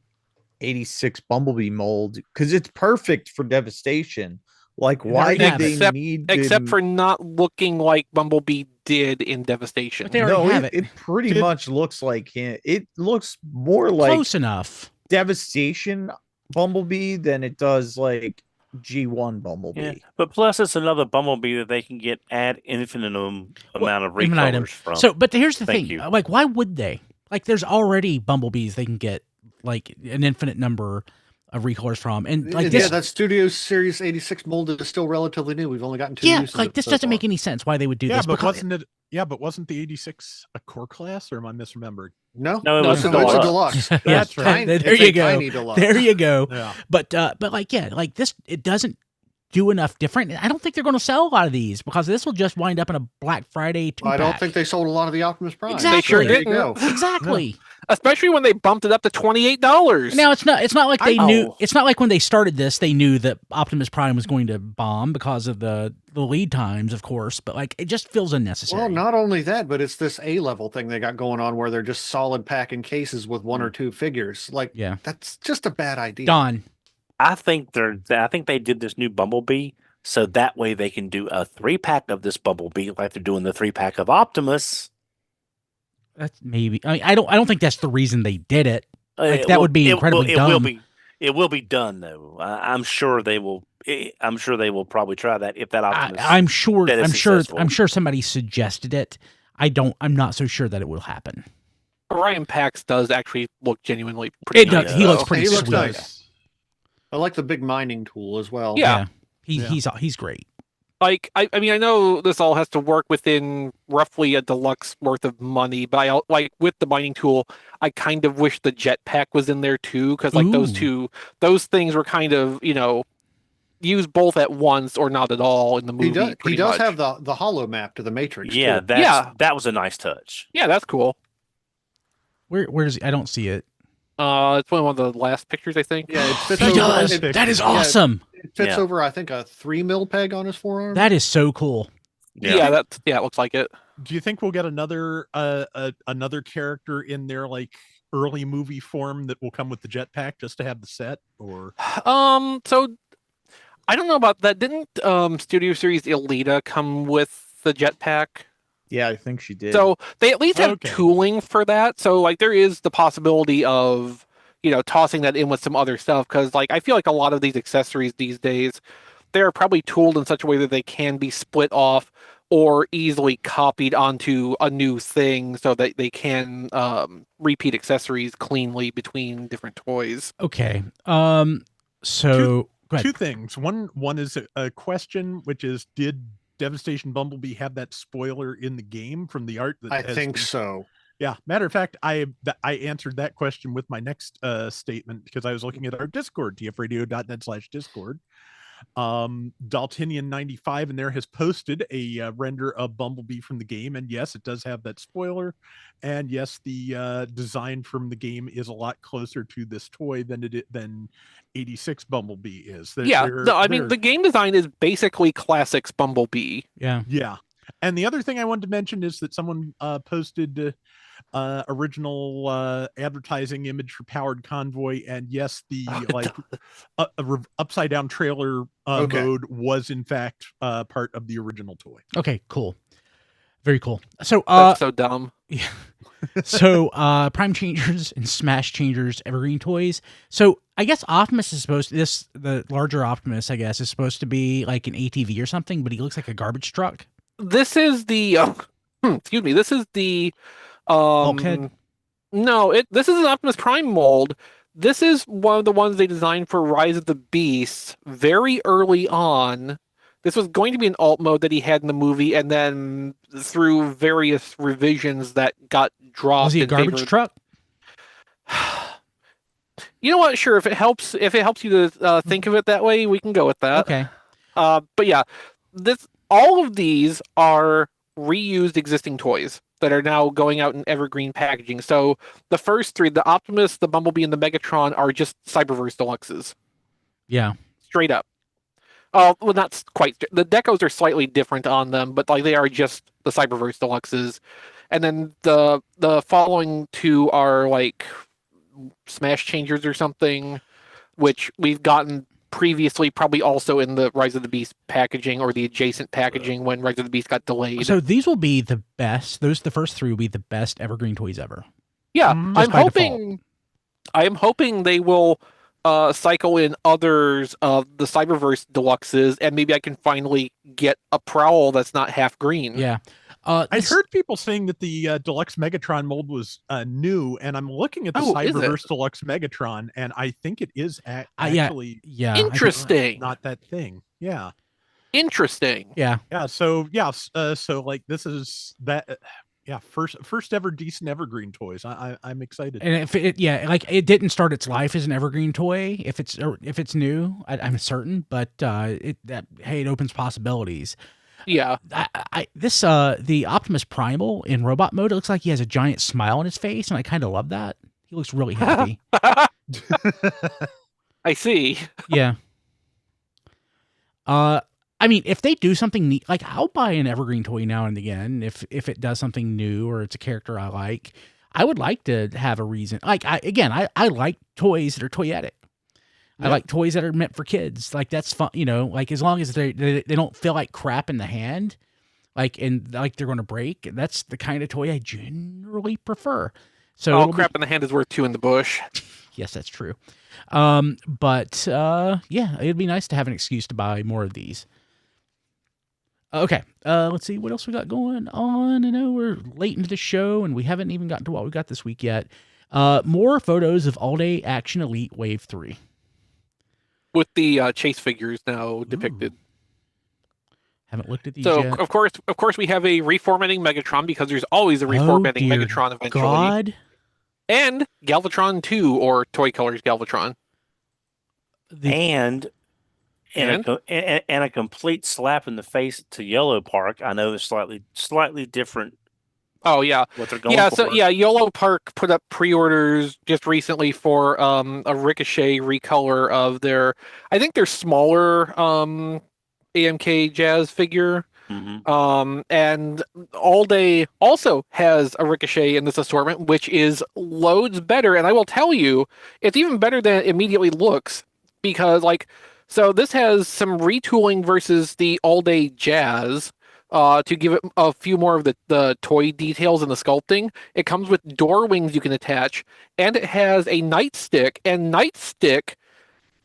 S4: 86 Bumblebee mold because it's perfect for Devastation. Like, why did they need
S5: except for not looking like Bumblebee did in Devastation?
S1: But they already have it.
S4: It pretty much looks like him. It looks more like
S1: close enough
S4: Devastation Bumblebee than it does like G1 Bumblebee.
S3: Yeah. But plus, it's another Bumblebee that they can get ad infinitum amount of recolors from.
S1: So, but here's the thing:
S3: you.
S1: like, why would they? Like, there's already Bumblebees they can get like an infinite number of recolors from. And like
S2: Yeah,
S1: this,
S2: that Studio Series 86 mold is still relatively new. We've only gotten 2
S1: yeah,
S2: uses
S1: like
S2: of it
S1: this
S2: so
S1: doesn't
S2: far.
S1: make any sense why they would do
S6: Yeah,
S1: this.
S6: but
S1: because-
S6: wasn't it? Yeah, but wasn't the 86 a core class, or am I misremembering?
S2: No,
S3: No, it was
S2: it's
S3: a
S2: a
S3: deluxe.
S2: deluxe.
S6: That's right.
S2: Tiny-
S1: There
S2: it's
S1: you
S2: a
S1: go.
S2: tiny deluxe.
S1: There you go.
S6: Yeah.
S1: But like, yeah, like this, it doesn't do enough different. I don't think they're going to sell a lot of these because this will just wind up in a Black Friday 2-pack.
S2: I don't think they sold a lot of the Optimus Prime.
S1: Exactly.
S5: They sure
S2: There you
S5: didn't.
S2: go.
S1: Exactly.
S5: Especially when they bumped it up to $28.
S1: Now it's not like they
S3: I-
S1: knew.
S3: Oh.
S1: It's not like when they started this, they knew that Optimus Prime was going to bomb because of the lead times, of course. But like, it just feels unnecessary.
S2: Well, not only that, but it's this A-level thing they got going on where they're just solid packing cases with 1 or 2 figures. Like,
S1: Yeah.
S2: that's just a bad idea.
S1: Don.
S3: I think they did this new Bumblebee so that way they can do a 3-pack of this Bumblebee like they're doing the 3-pack of Optimus.
S1: That's maybe. I mean, I don't think that's the reason they did it. Like, that
S3: Well,
S1: would be incredibly dumb.
S3: It will be done though. I'm sure they will. I'm sure they will probably try that if that Optimus.
S1: I'm sure.
S3: that is successful.
S1: I'm sure somebody suggested it. I'm not so sure that it will happen.
S5: Orion Pax does actually look genuinely pretty
S1: It does.
S5: nice,
S1: He looks
S5: though.
S1: pretty
S2: He looks
S1: sweet.
S2: nice. I like the big mining tool as well.
S5: Yeah.
S1: He's great.
S5: Like, I mean, I know this all has to work within roughly a deluxe worth of money, but like with the mining tool, I kind of wish the jetpack was in there too, because like those things were kind of, used both at once or not at all in the movie.
S2: He does have the hollow map to the Matrix.
S3: Yeah,
S2: too.
S3: that was a nice touch.
S5: Yeah, that's cool.
S1: Where's I don't see it.
S5: It's one of the last pictures, I think.
S2: Yeah, it fits
S1: He
S2: over.
S1: does.
S2: It,
S1: That is
S2: yeah,
S1: awesome.
S2: it fits
S3: Yeah.
S2: over, I think, a 3 mil peg on his forearm.
S1: That is so cool.
S5: Yeah, it looks like it.
S6: Do you think we'll get another another character in their like early movie form that will come with the jetpack just to have the set? Or
S5: So I don't know about that. Didn't Studio Series Elita come with the jetpack?
S4: Yeah, I think she did.
S5: So they at least have
S6: Okay.
S5: tooling for that. So like there is the possibility of, tossing that in with some other stuff. Because like I feel like a lot of these accessories these days, they're probably tooled in such a way that they can be split off or easily copied onto a new thing so that they can repeat accessories cleanly between different toys.
S1: Okay. So go ahead.
S6: two things. One is a question, which is, did Devastation Bumblebee have that spoiler in the game from the art? That
S2: I
S6: has
S2: think
S6: been-
S2: so.
S6: Yeah. Matter of fact, I answered that question with my next statement because I was looking at our Discord, tfradio.net/Discord. Daltinian 95 in there has posted a render of Bumblebee from the game, and yes, it does have that spoiler, and yes, the design from the game is a lot closer to this toy than 86 Bumblebee is.
S5: I mean the game design is basically classics Bumblebee.
S1: Yeah.
S6: Yeah. And the other thing I wanted to mention is that someone posted original advertising image for Powered Convoy, and yes, the upside down trailer mode was in fact part of the original toy.
S1: Okay. Cool. Very cool. So
S5: That's so dumb.
S1: yeah. So Prime Changers and Smash Changers Evergreen toys. So I guess Optimus is the larger Optimus, I guess, is supposed to be like an ATV or something, but he looks like a garbage truck.
S5: This is the excuse me. This is the
S1: Bulkhead?
S5: No, this is an Optimus Prime mold. This is one of the ones they designed for Rise of the Beasts very early on. This was going to be an alt mode that he had in the movie, and then through various revisions that got dropped.
S1: Was he a
S5: in favor
S1: garbage
S5: of-
S1: truck?
S5: You know what? Sure, if it helps you to think of it that way, we can go with that.
S1: Okay.
S5: But yeah, all of these are reused existing toys that are now going out in evergreen packaging. So the first three, the Optimus, the Bumblebee, and the Megatron, are just Cyberverse Deluxes,
S1: Yeah.
S5: straight up. Well, not quite. The decos are slightly different on them, but like they are just the Cyberverse Deluxes. And then the following two are like Smash Changers or something, which we've gotten previously, probably also in the Rise of the Beast packaging or the adjacent packaging when Rise of the Beast got delayed.
S1: So these will be the best. The first three will be the best Evergreen toys ever.
S5: Yeah,
S6: Mhm.
S1: Just
S5: I am hoping they will cycle in others of the Cyberverse Deluxes, and maybe I can finally get a Prowl that's not half green.
S1: Yeah.
S6: I heard people saying that the Deluxe Megatron mold was new, and I'm looking at the
S5: Oh, is it?
S6: Cyberverse Deluxe Megatron, and I think it is actually
S1: Yeah.
S5: Interesting.
S6: not that thing. Yeah.
S5: Interesting.
S1: Yeah.
S6: Yeah. So so like this is that. Yeah, first ever decent evergreen toys. I'm excited.
S1: And if it didn't start its life as an evergreen toy. If it's new, I'm certain, but it opens possibilities.
S5: Yeah.
S1: The Optimus Primal in robot mode, it looks like he has a giant smile on his face, and I kind of love that. He looks really happy.
S5: I see.
S1: Yeah. I mean, if they do something neat, like I'll buy an evergreen toy now and again if it does something new or it's a character I like. I would like to have a reason. Like I like toys that are toyetic.
S6: Yeah.
S1: I like toys that are meant for kids. Like that's fun, like as long as they don't feel like crap in the hand, like they're going to break. That's the kind of toy I generally prefer. So
S5: Crap in the hand is worth two in the bush.
S1: Yes, that's true. But it'd be nice to have an excuse to buy more of these. Okay, let's see what else we got going on. I know we're late into the show, and we haven't even gotten to what we got this week yet. More photos of All Day Action Elite Wave 3.
S5: With the chase figures now depicted.
S1: Haven't looked at these
S5: So,
S1: yet.
S5: of course, we have a reformatting Megatron, because there's always a reformatting
S1: dear
S5: Megatron eventually.
S1: God.
S5: And Galvatron 2, or Toy Colors Galvatron.
S3: And a complete slap in the face to Yellow Park. I know it's slightly different.
S5: Oh yeah,
S3: what they're going for.
S5: So Yellow Park put up pre-orders just recently for a Ricochet recolor of their, I think their smaller AMK Jazz figure.
S3: Mm-hmm.
S5: And All Day also has a Ricochet in this assortment, which is loads better. And I will tell you, it's even better than it immediately looks, because so this has some retooling versus the All Day Jazz to give it a few more of the toy details and the sculpting. It comes with door wings you can attach, and it has a nightstick. And nightstick,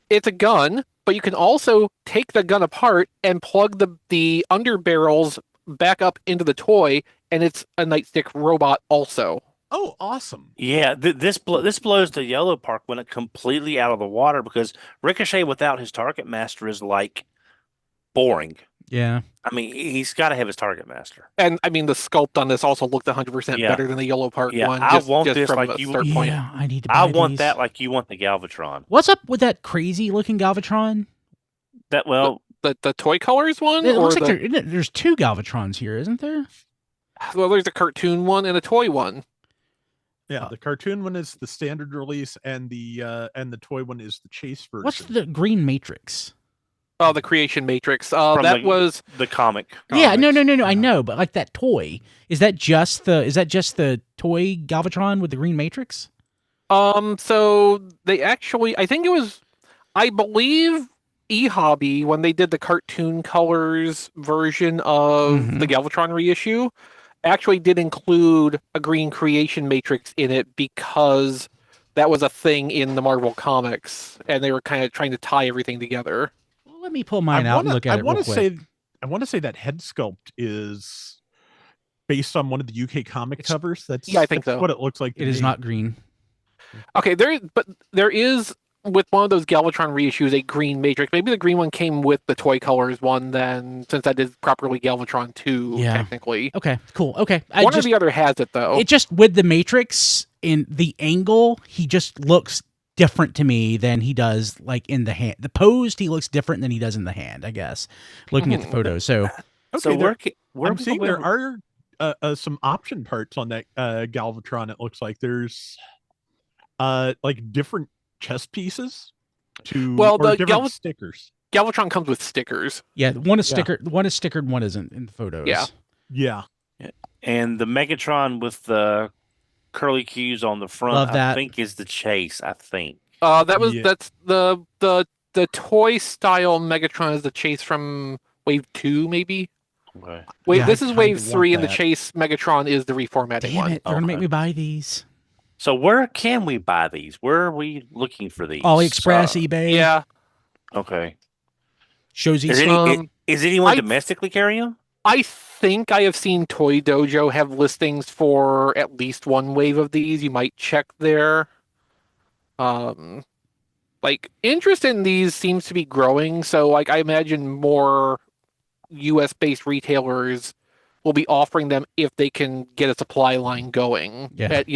S5: it's a gun, but you can also take the gun apart and plug the underbarrels back up into the toy, and it's a nightstick robot also.
S6: Oh, awesome!
S3: Yeah, this blows the Yellow Park when it completely out of the water, because Ricochet without his target master is like boring.
S1: Yeah.
S3: I mean, he's got to have his target master.
S5: And I mean, the sculpt on this also looked 100% better than the Yellow Park one.
S3: I want this
S5: from
S3: like
S5: a
S3: you.
S5: start point.
S1: Yeah, I need to buy
S3: I want
S1: these.
S3: that like you want the Galvatron.
S1: What's up with that crazy looking Galvatron?
S5: The Toy Colors one?
S1: It looks like there's two Galvatrons here, isn't there?
S5: Well, there's a cartoon one and a toy one.
S6: Yeah, the cartoon one is the standard release, and the toy one is the chase version.
S1: What's the Green Matrix?
S5: Oh, the Creation Matrix.
S3: From
S5: Was
S3: the comic.
S1: Yeah, no.
S6: Yeah.
S1: I know, but like that toy, is that just the toy Galvatron with the Green Matrix?
S5: So they actually, I believe eHobby, when they did the cartoon colors version of the Galvatron reissue, actually did include a Green Creation Matrix in it, because that was a thing in the Marvel comics, and they were kind of trying to tie everything together.
S1: Well, let me pull mine out and look at it real quick.
S6: I want to say that head sculpt is based on one of the UK comic covers.
S5: I think so.
S6: What it looks like.
S1: It is not green.
S5: Okay, there is, with one of those Galvatron reissues, a Green Matrix. Maybe the green one came with the Toy Colors one then, since that is properly Galvatron 2, technically.
S1: Okay, cool. Okay.
S5: One or the other has it, though.
S1: It just, with the Matrix, in the angle, he just looks different to me than he does like in the hand. The posed, he looks different than he does in the hand, I guess, looking at the photos. So,
S6: okay, I'm seeing there are some option parts on that Galvatron. It looks like there's like different chest pieces or different stickers.
S5: Galvatron comes with stickers.
S1: Yeah, one is stickered, one isn't in the photos.
S6: Yeah.
S3: And the Megatron with the curly cues on the front,
S1: Love that.
S3: I think is the chase. I think
S5: that's the toy style Megatron is the chase from Wave 2, maybe.
S3: Okay.
S5: Wait, this is Wave 3, and the chase Megatron is the reformatting one.
S1: Damn it! They're gonna make me buy these.
S3: So where can we buy these? Where are we looking for these?
S1: AliExpress, eBay.
S5: Yeah.
S3: Okay.
S1: Shows
S3: Is anyone domestically carrying them?
S5: I think I have seen Toy Dojo have listings for at least one wave of these. You might check there. Like, interest in these seems to be growing, so like I imagine more US-based retailers will be offering them if they can get a supply line going at,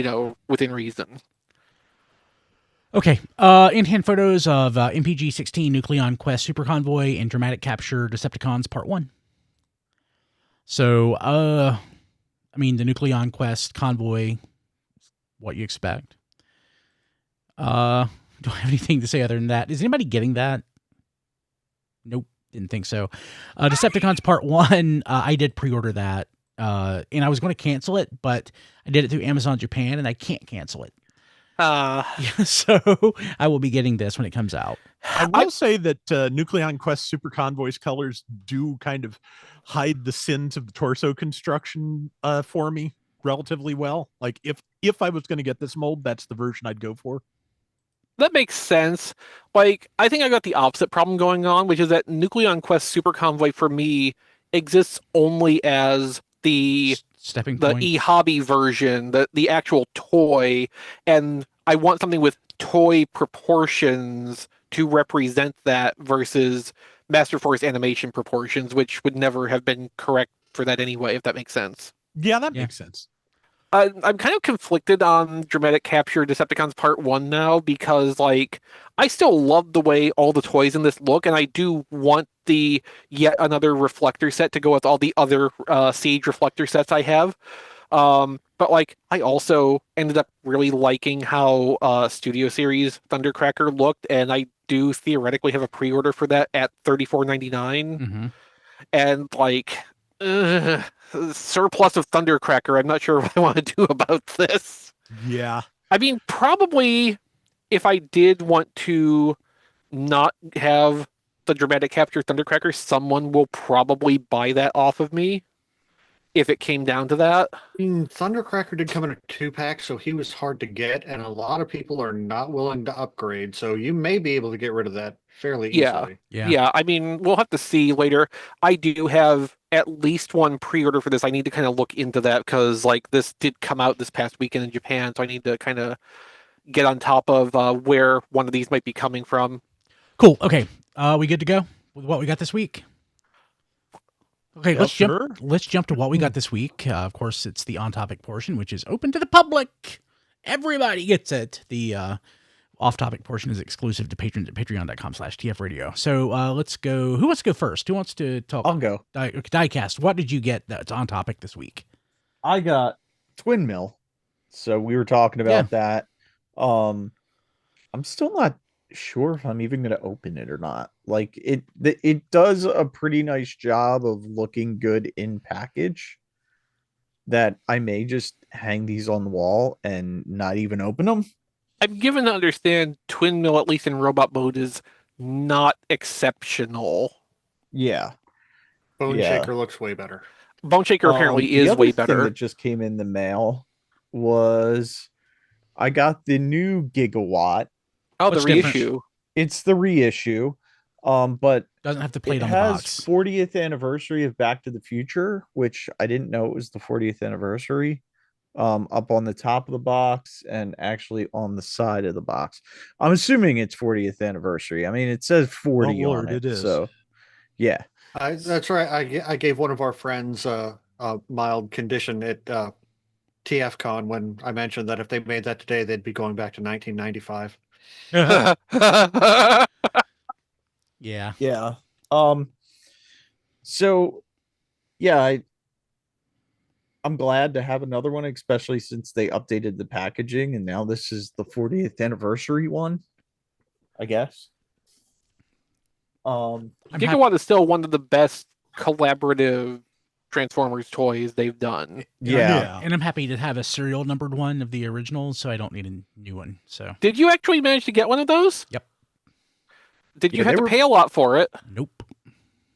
S5: within reason.
S1: Okay. In-hand photos of MPG-16 Nucleon Quest Super Convoy and Dramatic Capture Decepticons Part 1. So, I mean, the Nucleon Quest Convoy, what you expect. Don't have anything to say other than that. Is anybody getting that? Nope, didn't think so. Decepticons Part 1, I did pre-order that, and I was going to cancel it, but I did it through Amazon Japan, and I can't cancel it. So I will be getting this when it comes out.
S6: I will say that Nucleon Quest Super Convoys colors do kind of hide the sins of the torso construction for me relatively well. Like, if I was going to get this mold, that's the version I'd go for.
S5: That makes sense. Like, I think I got the opposite problem going on, which is that Nucleon Quest Super Convoy for me exists only as the
S1: stepping point,
S5: e-hobby version, the actual toy, and I want something with toy proportions to represent that versus Master Force animation proportions, which would never have been correct for that anyway, if that makes sense.
S6: Yeah, that makes sense.
S5: I'm kind of conflicted on Dramatic Capture Decepticons Part 1 now because, like, I still love the way all the toys in this look, and I do want the yet another reflector set to go with all the other Siege reflector sets I have. But, like, I also ended up really liking how Studio Series Thundercracker looked, and I do theoretically have a pre-order for that at $34.99.
S1: Mm-hmm.
S5: And, like... surplus of Thundercracker. I'm not sure what I want to do about this.
S6: Yeah.
S5: I mean, probably if I did want to not have the Dramatic Capture Thundercracker, someone will probably buy that off of me if it came down to that.
S2: Thundercracker did come in a 2-pack, so he was hard to get, and a lot of people are not willing to upgrade, so you may be able to get rid of that fairly easily.
S5: Yeah, I mean, we'll have to see later. I do have at least one pre-order for this. I need to kind of look into that because, like, this did come out this past weekend in Japan, so I need to kind of get on top of where one of these might be coming from.
S1: Cool. Okay. We good to go with what we got this week? Okay, let's jump to what we got this week. Of course, it's the on-topic portion, which is open to the public. Everybody gets it. The off-topic portion is exclusive to patrons at patreon.com/tfradio. So let's go. Who wants to go first? Who wants to talk?
S4: I'll go.
S1: Diecast, what did you get that's on topic this week?
S4: I got Twin Mill. So we were talking about that. I'm still not sure if I'm even going to open it or not. Like, it does a pretty nice job of looking good in package, that I may just hang these on the wall and not even open them.
S5: I'm given to understand Twin Mill, at least in robot mode, is not exceptional.
S4: Yeah.
S2: Bone Shaker looks way better.
S5: Bone Shaker apparently is way better.
S4: The other thing that just came in the mail was I got the new Gigawatt.
S5: Oh, the reissue.
S4: It's the reissue. But
S1: doesn't have to plate
S4: on
S1: the box.
S4: It has 40th anniversary of Back to the Future, which I didn't know it was the 40th anniversary. Up on the top of the box and actually on the side of the box. I'm assuming it's 40th anniversary. I mean, it says 40 on it. So, yeah.
S2: That's right. I gave one of our friends a mild condition at TFCon when I mentioned that if they made that today, they'd be going back to 1995.
S1: Yeah.
S4: Yeah. So, yeah, I'm glad to have another one, especially since they updated the packaging, and now this is the 40th anniversary one, I guess.
S5: Gigawatt is still one of the best collaborative Transformers toys they've done.
S4: Yeah.
S1: And I'm happy to have a serial numbered one of the originals, so I don't need a new one. So,
S5: did you actually manage to get one of those?
S1: Yep.
S5: Did you have to pay a lot for it?
S1: Nope.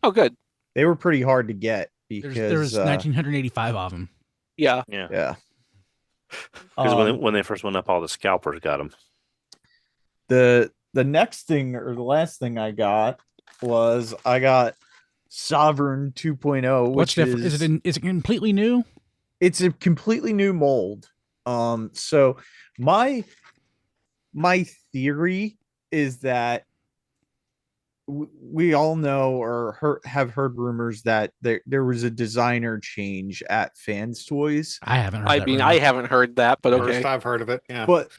S5: Oh, good.
S4: They were pretty hard to get because
S1: there was 1,985 of them.
S5: Yeah.
S3: Because when they first went up, all the scalpers got them.
S4: The next thing, or the last thing I got was I got Sovereign 2.0,
S1: What's
S4: which
S1: different? Is it completely new?
S4: it's a completely new mold. So my theory is that we all know or have heard rumors that there was a designer change at Fans Toys.
S1: I haven't heard
S5: I
S1: that
S5: mean,
S1: rumor.
S5: I haven't heard that, but
S2: First
S5: okay.
S2: I've heard of it. Yeah.
S4: But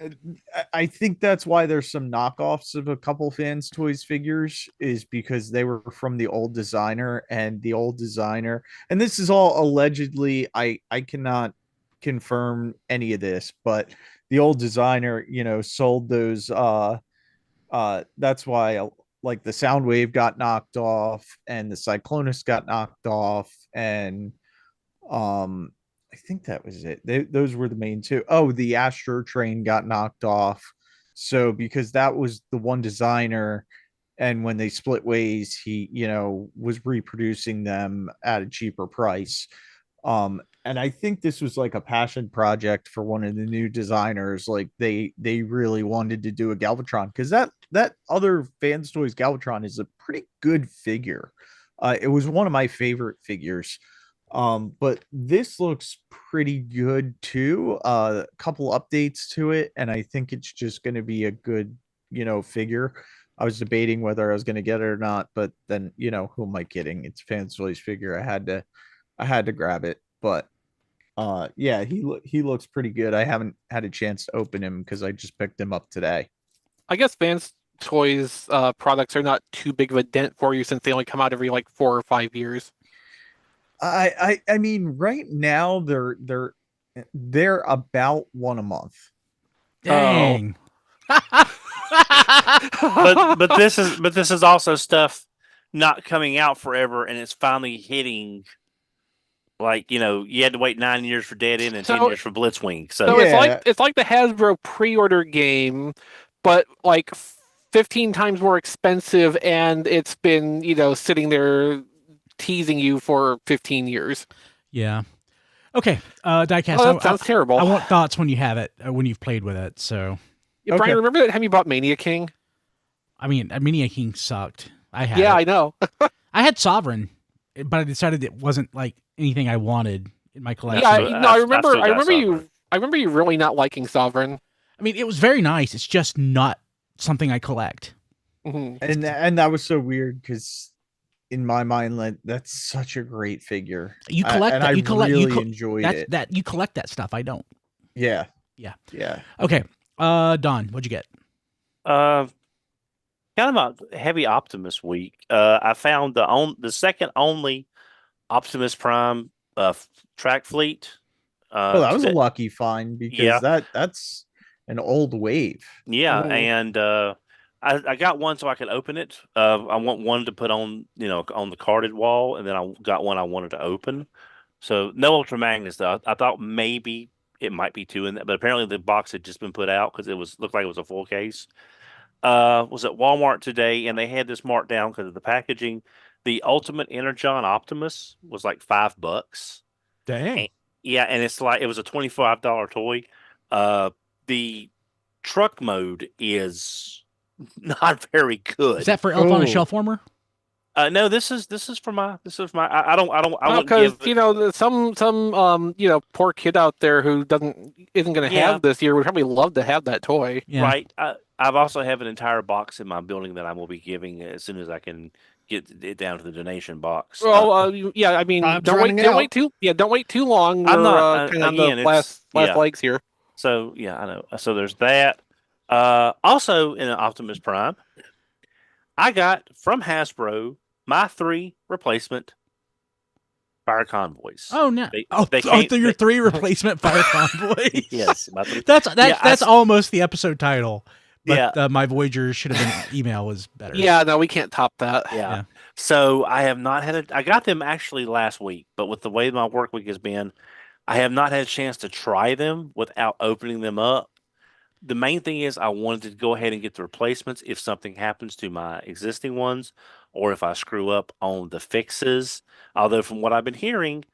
S4: I think that's why there's some knockoffs of a couple Fans Toys figures, is because they were from the old designer, and the old designer, and this is all allegedly, I cannot confirm any of this, but the old designer, sold those that's why like the Soundwave got knocked off and the Cyclonus got knocked off, and I think that was it. Those were the main two. Oh, the Astro Train got knocked off. So because that was the one designer, and when they split ways, he, was reproducing them at a cheaper price. And I think this was like a passion project for one of the new designers. Like they really wanted to do a Galvatron, because that other Fans Toys Galvatron is a pretty good figure. It was one of my favorite figures. But this looks pretty good too. A couple updates to it, and I think it's just going to be a good, figure. I was debating whether I was going to get it or not, but then, who am I kidding? It's Fans Toys figure. I had to grab it. But yeah, he looks pretty good. I haven't had a chance to open him because I just picked him up today.
S5: I guess Fans Toys products are not too big of a dent for you, since they only come out every like 4 or 5 years.
S4: I mean, right now they're about one a month.
S1: Dang.
S3: but this is also stuff not coming out forever, and it's finally hitting. Like, you had to wait 9 years for Dead End and 10 years for Blitzwing. So
S4: Yeah.
S5: it's like the Hasbro pre-order game, but like 15 times more expensive, and it's been, sitting there teasing you for 15 years.
S1: Yeah. Okay. Diecast.
S5: Oh, that sounds terrible.
S1: I want thoughts when you have it, when you've played with it. So,
S5: Yeah, Brian, remember that time you bought Mania King?
S1: I mean, Mania King sucked. I had.
S5: Yeah,
S1: it.
S5: I know.
S1: I had Sovereign, but I decided it wasn't like anything I wanted in my collection.
S5: Yeah, no, I remember you really not liking Sovereign.
S1: I mean, it was very nice. It's just not something I collect.
S5: Mm-hmm.
S4: And that was so weird, because in my mind, like, that's such a great figure.
S1: You collect
S4: and
S1: that.
S4: I
S1: You collect.
S4: really enjoyed it.
S1: That you collect that stuff. I don't.
S4: Yeah.
S1: Yeah. Okay. Don, what'd you get?
S3: kind of a heavy Optimus week. I found the second only Optimus Prime track fleet.
S4: Well, that was a lucky find, because that's an old wave.
S3: Yeah, and I got one so I could open it. I want one to put on, on the carded wall, and then I got one I wanted to open. So no Ultra Magnus though. I thought maybe it might be two in that, but apparently the box had just been put out because looked like it was a full case. Was at Walmart today, and they had this marked down because of the packaging. The Ultimate Energon Optimus was like $5.
S6: Dang.
S3: And it's like it was a $25 toy. The truck mode is not very good.
S1: Is that for Elf on a Shelf Warmer?
S3: No, this is for my I wouldn't
S5: because
S3: give
S5: some poor kid out there who isn't going to have this year would probably love to have that toy.
S1: Yeah.
S3: Right. I've also have an entire box in my building that I will be giving as soon as I can get it down to the donation box.
S5: Well, I mean, don't wait too long.
S3: I'm not
S5: kind of on the last legs here.
S3: So yeah, I know. So there's that. Also in an Optimus Prime, I got from Hasbro my 3 replacement Fire Convoys.
S1: Oh no! Your 3 replacement Fire Convoys.
S3: Yes,
S1: that's almost the episode title. But my Voyager should have been email was better.
S5: Yeah, no, we can't top that.
S3: Yeah. So I have not had I got them actually last week, but with the way my work week has been, I have not had a chance to try them without opening them up. The main thing is I wanted to go ahead and get the replacements if something happens to my existing ones, or if I screw up on the fixes. Although from what I've been hearing,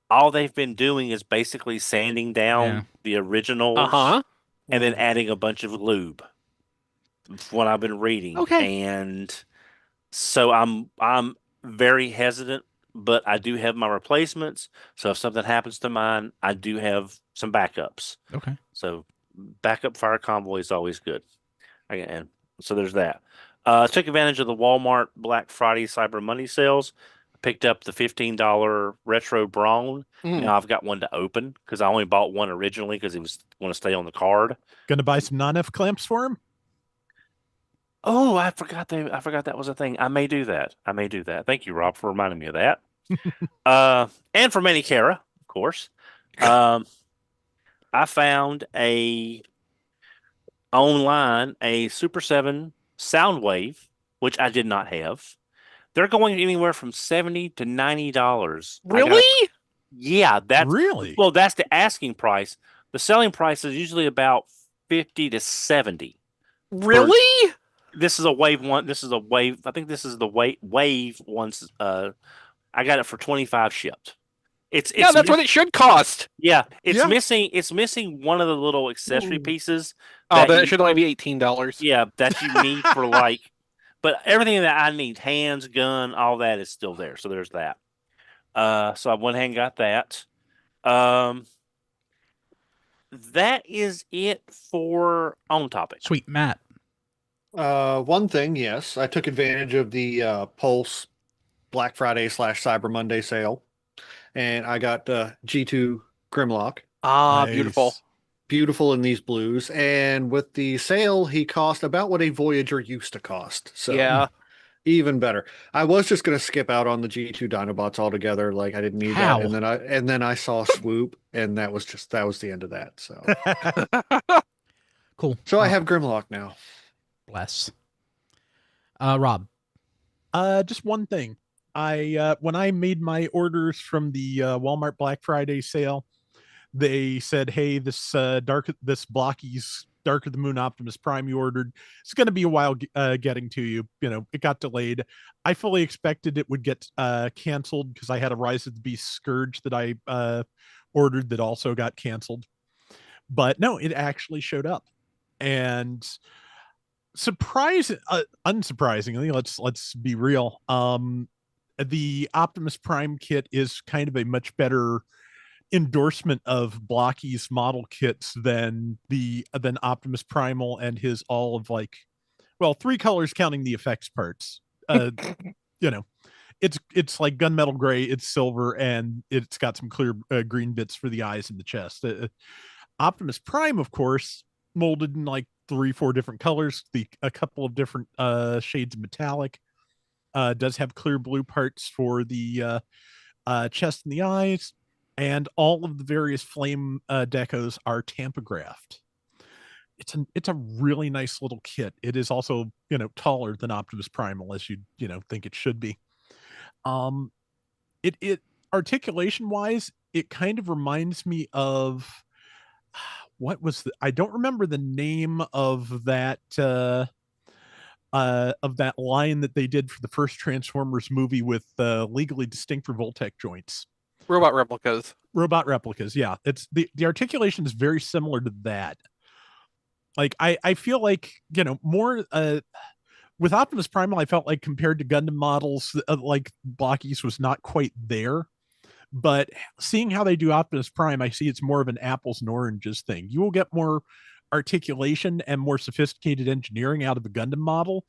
S3: all they've been doing is basically sanding down the originals and then adding a bunch of lube. From what I've been reading.
S1: Okay.
S3: And so I'm very hesitant, but I do have my replacements. So if something happens to mine, I do have some backups.
S1: Okay.
S3: So backup Fire Convoy is always good. And so there's that. Took advantage of the Walmart Black Friday Cyber Monday sales. Picked up the $15 Retro Brawn. Now I've got one to open because I only bought one originally because it was going to stay on the card.
S6: Gonna buy some non-F clamps for him?
S3: Oh, I forgot that was a thing. I may do that. Thank you, Rob, for reminding me of that. And for Manicara, of course. I found online a Super 7 Soundwave, which I did not have. They're going anywhere from $70 to $90.
S5: Really?
S3: Yeah, that's
S6: Really?
S3: well, that's the asking price. The selling price is usually about 50 to 70.
S5: Really?
S3: This is a wave one. This is a wave. I think this is the wave ones. I got it for 25 shipped. It's
S5: That's what it should cost.
S3: Yeah, it's
S6: Yeah.
S3: missing. It's missing one of the little accessory pieces.
S5: Oh, then
S3: you-
S5: it should only be $18.
S3: Yeah, that you need for like, but everything that I need, hands, gun, all that is still there. So there's that. So I went ahead and got that. That is it for on topic.
S1: Sweet, Matt.
S2: One thing, yes, I took advantage of the Pulse Black Friday / Cyber Monday sale, and I got G2 Grimlock.
S5: Ah,
S6: Nice.
S5: beautiful.
S2: Beautiful in these blues, and with the sale, he cost about what a Voyager used to cost. So
S5: Yeah.
S2: even better. I was just going to skip out on the G2 Dinobots altogether, like I didn't need
S1: How?
S2: that, and then I saw Swoop, and that was the end of that. So
S1: Cool.
S2: I have Grimlock now.
S1: Bless. Rob.
S6: Just one thing. I when I made my orders from the Walmart Black Friday sale, they said, "Hey, this Blokees Dark of the Moon Optimus Prime you ordered, it's going to be a while getting to you. You know, it got delayed. I fully expected it would get canceled because I had a Rise of the Beast Scourge that I ordered that also got canceled. But no, it actually showed up, and unsurprisingly, let's be real. The Optimus Prime kit is kind of a much better endorsement of Blokees model kits than Optimus Primal and his all of like, well, 3 colors counting the effects parts. You know, it's like gunmetal gray, it's silver, and it's got some clear green bits for the eyes and the chest. Optimus Prime, of course, molded in like 3-4 different colors, a couple of different shades of metallic. Does have clear blue parts for the chest and the eyes, and all of the various flame decos are tampographed. It's a really nice little kit. It is also, you know, taller than Optimus Primal, as you think it should be. It articulation wise, it kind of reminds me of what was I don't remember the name of that line that they did for the first Transformers movie with legally distinct Revoltech joints.
S5: Robot replicas.
S6: Yeah, it's the articulation is very similar to that. Like I feel like, you know, more with Optimus Primal, I felt like compared to Gundam models, like Blokees was not quite there. But seeing how they do Optimus Prime, I see it's more of an apples and oranges thing. You will get more articulation and more sophisticated engineering out of the Gundam model,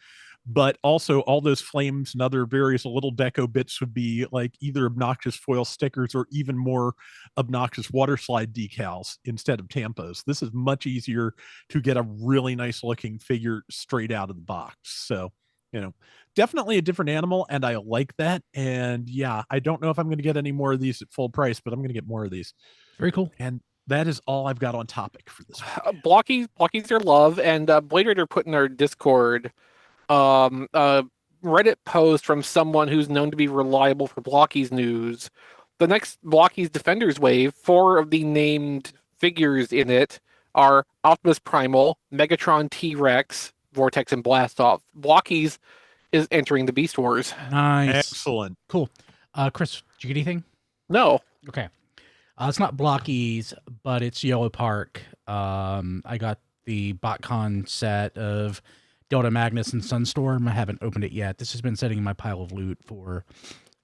S6: but also all those flames and other various little deco bits would be like either obnoxious foil stickers or even more obnoxious water slide decals instead of tampos. This is much easier to get a really nice looking figure straight out of the box. So, you know, definitely a different animal, and I like that. And yeah, I don't know if I'm going to get any more of these at full price, but I'm going to get more of these.
S1: Very cool.
S6: And that is all I've got on topic for this week.
S5: Blokees are love, and Blade Raider put in our Discord a Reddit post from someone who's known to be reliable for Blokees news. The next Blokees Defenders wave, 4 of the named figures in it are Optimus Primal, Megatron T-Rex, Vortex, and Blastoff. Blokees is entering the Beast Wars.
S1: Nice.
S6: Excellent.
S1: Cool. Chris, did you get anything?
S5: No.
S1: Okay. It's not Blokees, but it's Yellow Park. I got the BotCon set of Delta Magnus and Sunstorm. I haven't opened it yet. This has been sitting in my pile of loot for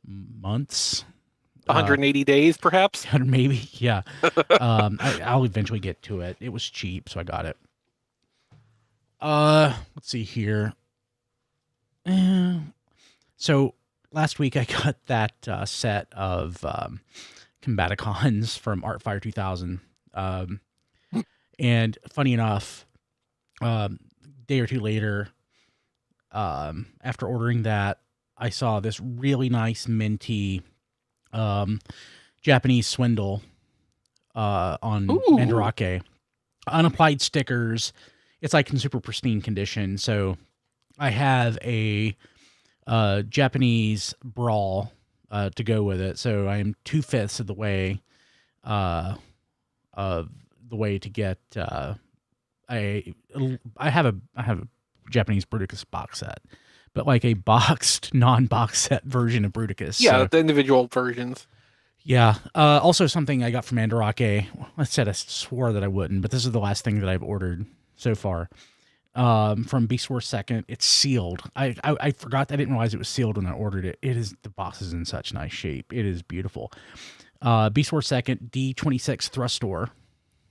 S1: months.
S5: 180 days, perhaps?
S1: Maybe, yeah. I'll eventually get to it. It was cheap, so I got it. Let's see here. So last week I got that set of Combaticons from Artfire 2000. And funny enough, day or two later, after ordering that, I saw this really nice minty Japanese swindle on Mandarake. Unapplied stickers. It's like in super pristine condition. So I have a Japanese brawl to go with it. So I am 2/5 of the way to get I have a Japanese Bruticus box set, but like a boxed, non-box set version of Bruticus.
S5: Yeah,
S1: so,
S5: the individual versions.
S1: Yeah. Also something I got from Mandarake. I said I swore that I wouldn't, but this is the last thing that I've ordered so far. From Beast Wars 2nd. It's sealed. I forgot. I didn't realize it was sealed when I ordered it. The box is in such nice shape. It is beautiful. Beast Wars 2nd D26 Thrustor.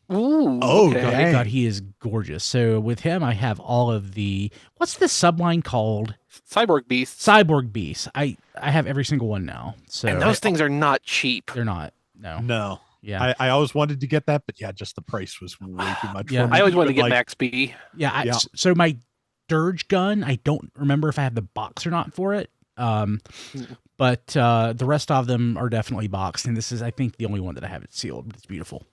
S5: Ooh.
S4: Oh,
S5: okay.
S1: God, he is gorgeous. So with him, I have all of the, what's this subline called?
S5: Cyborg Beasts.
S1: Cyborg Beasts. I have every single one now. So
S5: And those things are not cheap.
S1: they're not. No.
S6: No.
S1: Yeah.
S6: I always wanted to get that, but yeah, just the price was way too much
S1: Yeah.
S6: for me.
S5: I always wanted to get
S6: Like,
S5: Max B.
S1: Yeah,
S6: Yeah.
S1: So my Dirge gun, I don't remember if I have the box or not for it. But the rest of them are definitely boxed, and this is, I think, the only one that I have it sealed. But it's beautiful.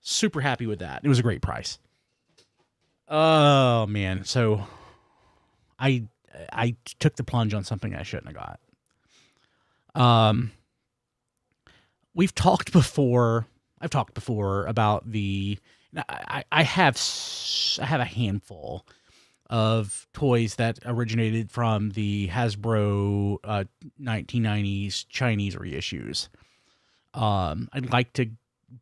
S1: Super happy with that. It was a great price. Oh man, so I took the plunge on something I shouldn't have got. We've talked before. I've talked before about the. I have a handful of toys that originated from the Hasbro 1990s Chinese reissues. I'd like to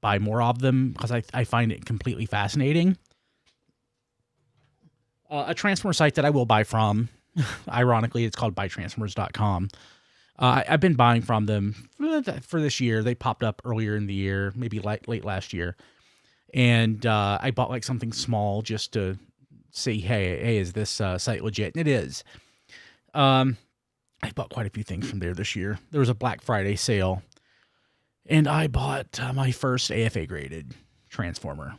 S1: buy more of them because I find it completely fascinating. A Transformer site that I will buy from, ironically, it's called buytransformers.com. I've been buying from them for this year. They popped up earlier in the year, maybe late last year. And I bought like something small just to see, hey, is this site legit? And it is. I bought quite a few things from there this year. There was a Black Friday sale, and I bought my first AFA-graded Transformer.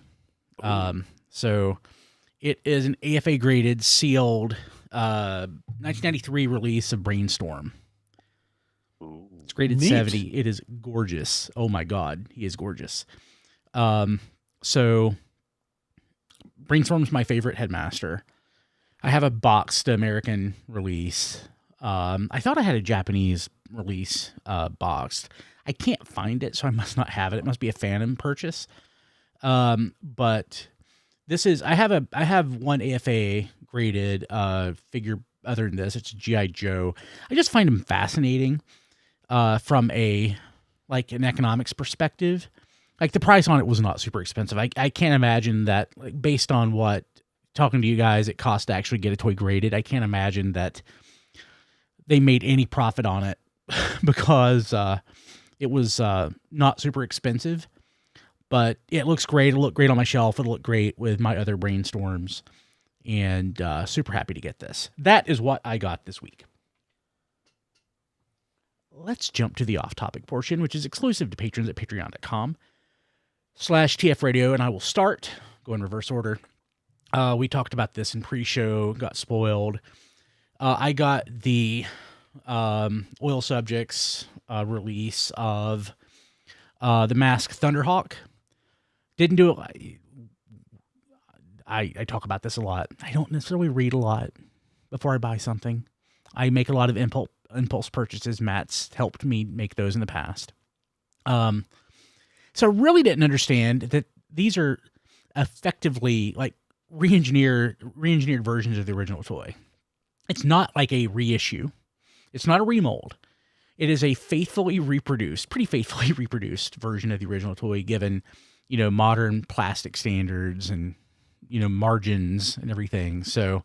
S1: So it is an AFA-graded, sealed 1993 release of Brainstorm. It's graded
S6: Neat.
S1: 70. It is gorgeous. Oh my God, he is gorgeous. So Brainstorm's my favorite headmaster. I have a boxed American release. I thought I had a Japanese release boxed. I can't find it, so I must not have it. It must be a Phantom purchase. But this is, I have one AFA graded figure other than this. It's G.I. Joe. I just find him fascinating from an economics perspective. Like, the price on it was not super expensive. I can't imagine that, like, based on what, talking to you guys, it cost to actually get a toy graded. I can't imagine that they made any profit on it because it was not super expensive. But it looks great. It'll look great on my shelf. It'll look great with my other Brainstorms. And super happy to get this. That is what I got this week. Let's jump to the off-topic portion, which is exclusive to patrons at patreon.com/TFRadio, and I will start, go in reverse order. We talked about this in pre-show, got spoiled. I got the Oil Subjects release of the Mask Thunderhawk. Didn't do it. I talk about this a lot. I don't necessarily read a lot before I buy something. I make a lot of impulse purchases. Matt's helped me make those in the past. So I really didn't understand that these are effectively like re-engineered versions of the original toy. It's not like a reissue. It's not a remold. It is a pretty faithfully reproduced version of the original toy, given, modern plastic standards and, margins and everything. So,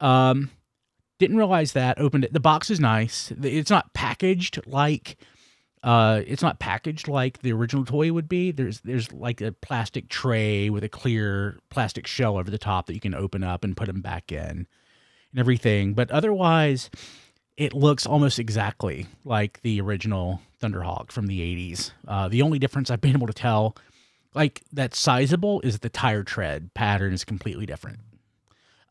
S1: Didn't realize that. Opened it. The box is nice. It's not packaged like the original toy would be. There's like a plastic tray with a clear plastic shell over the top that you can open up and put them back in and everything. But otherwise, it looks almost exactly like the original Thunderhawk from the 80s. The only difference I've been able to tell, like, that's sizable, is the tire tread pattern is completely different.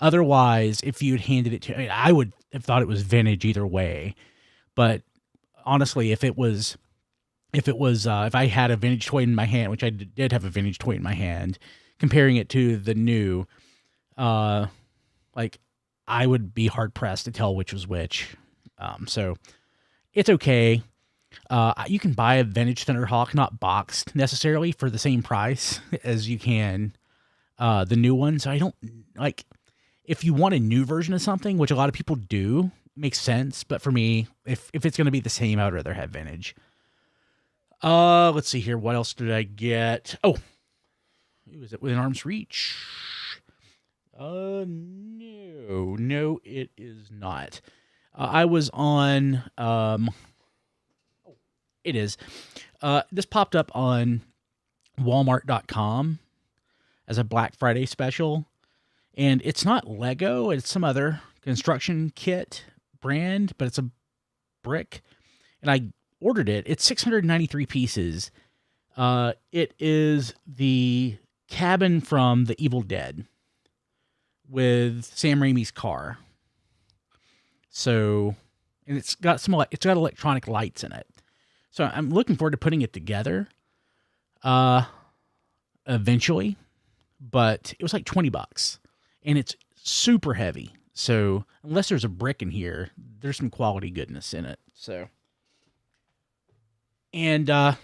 S1: Otherwise, if you'd handed it to, I would have thought it was vintage either way. But honestly, if I had a vintage toy in my hand, which I did have a vintage toy in my hand, comparing it to the new, like, I would be hard pressed to tell which was which. So it's okay. You can buy a vintage Thunderhawk, not boxed necessarily, for the same price as you can the new one. So I don't like, if you want a new version of something, which a lot of people do, makes sense. But for me, if it's going to be the same, I would rather have vintage. Let's see here. What else did I get? Oh, is it within arm's reach? No, it is not. I was on, it is. This popped up on Walmart.com as a Black Friday special. And it's not Lego, it's some other construction kit brand, but it's a brick. And I ordered it. It's 693 pieces. It is the cabin from The Evil Dead with Sam Raimi's car. So, and it's got electronic lights in it. So I'm looking forward to putting it together eventually, but it was like $20 and it's super heavy. So unless there's a brick in here, there's some quality goodness in it. So, and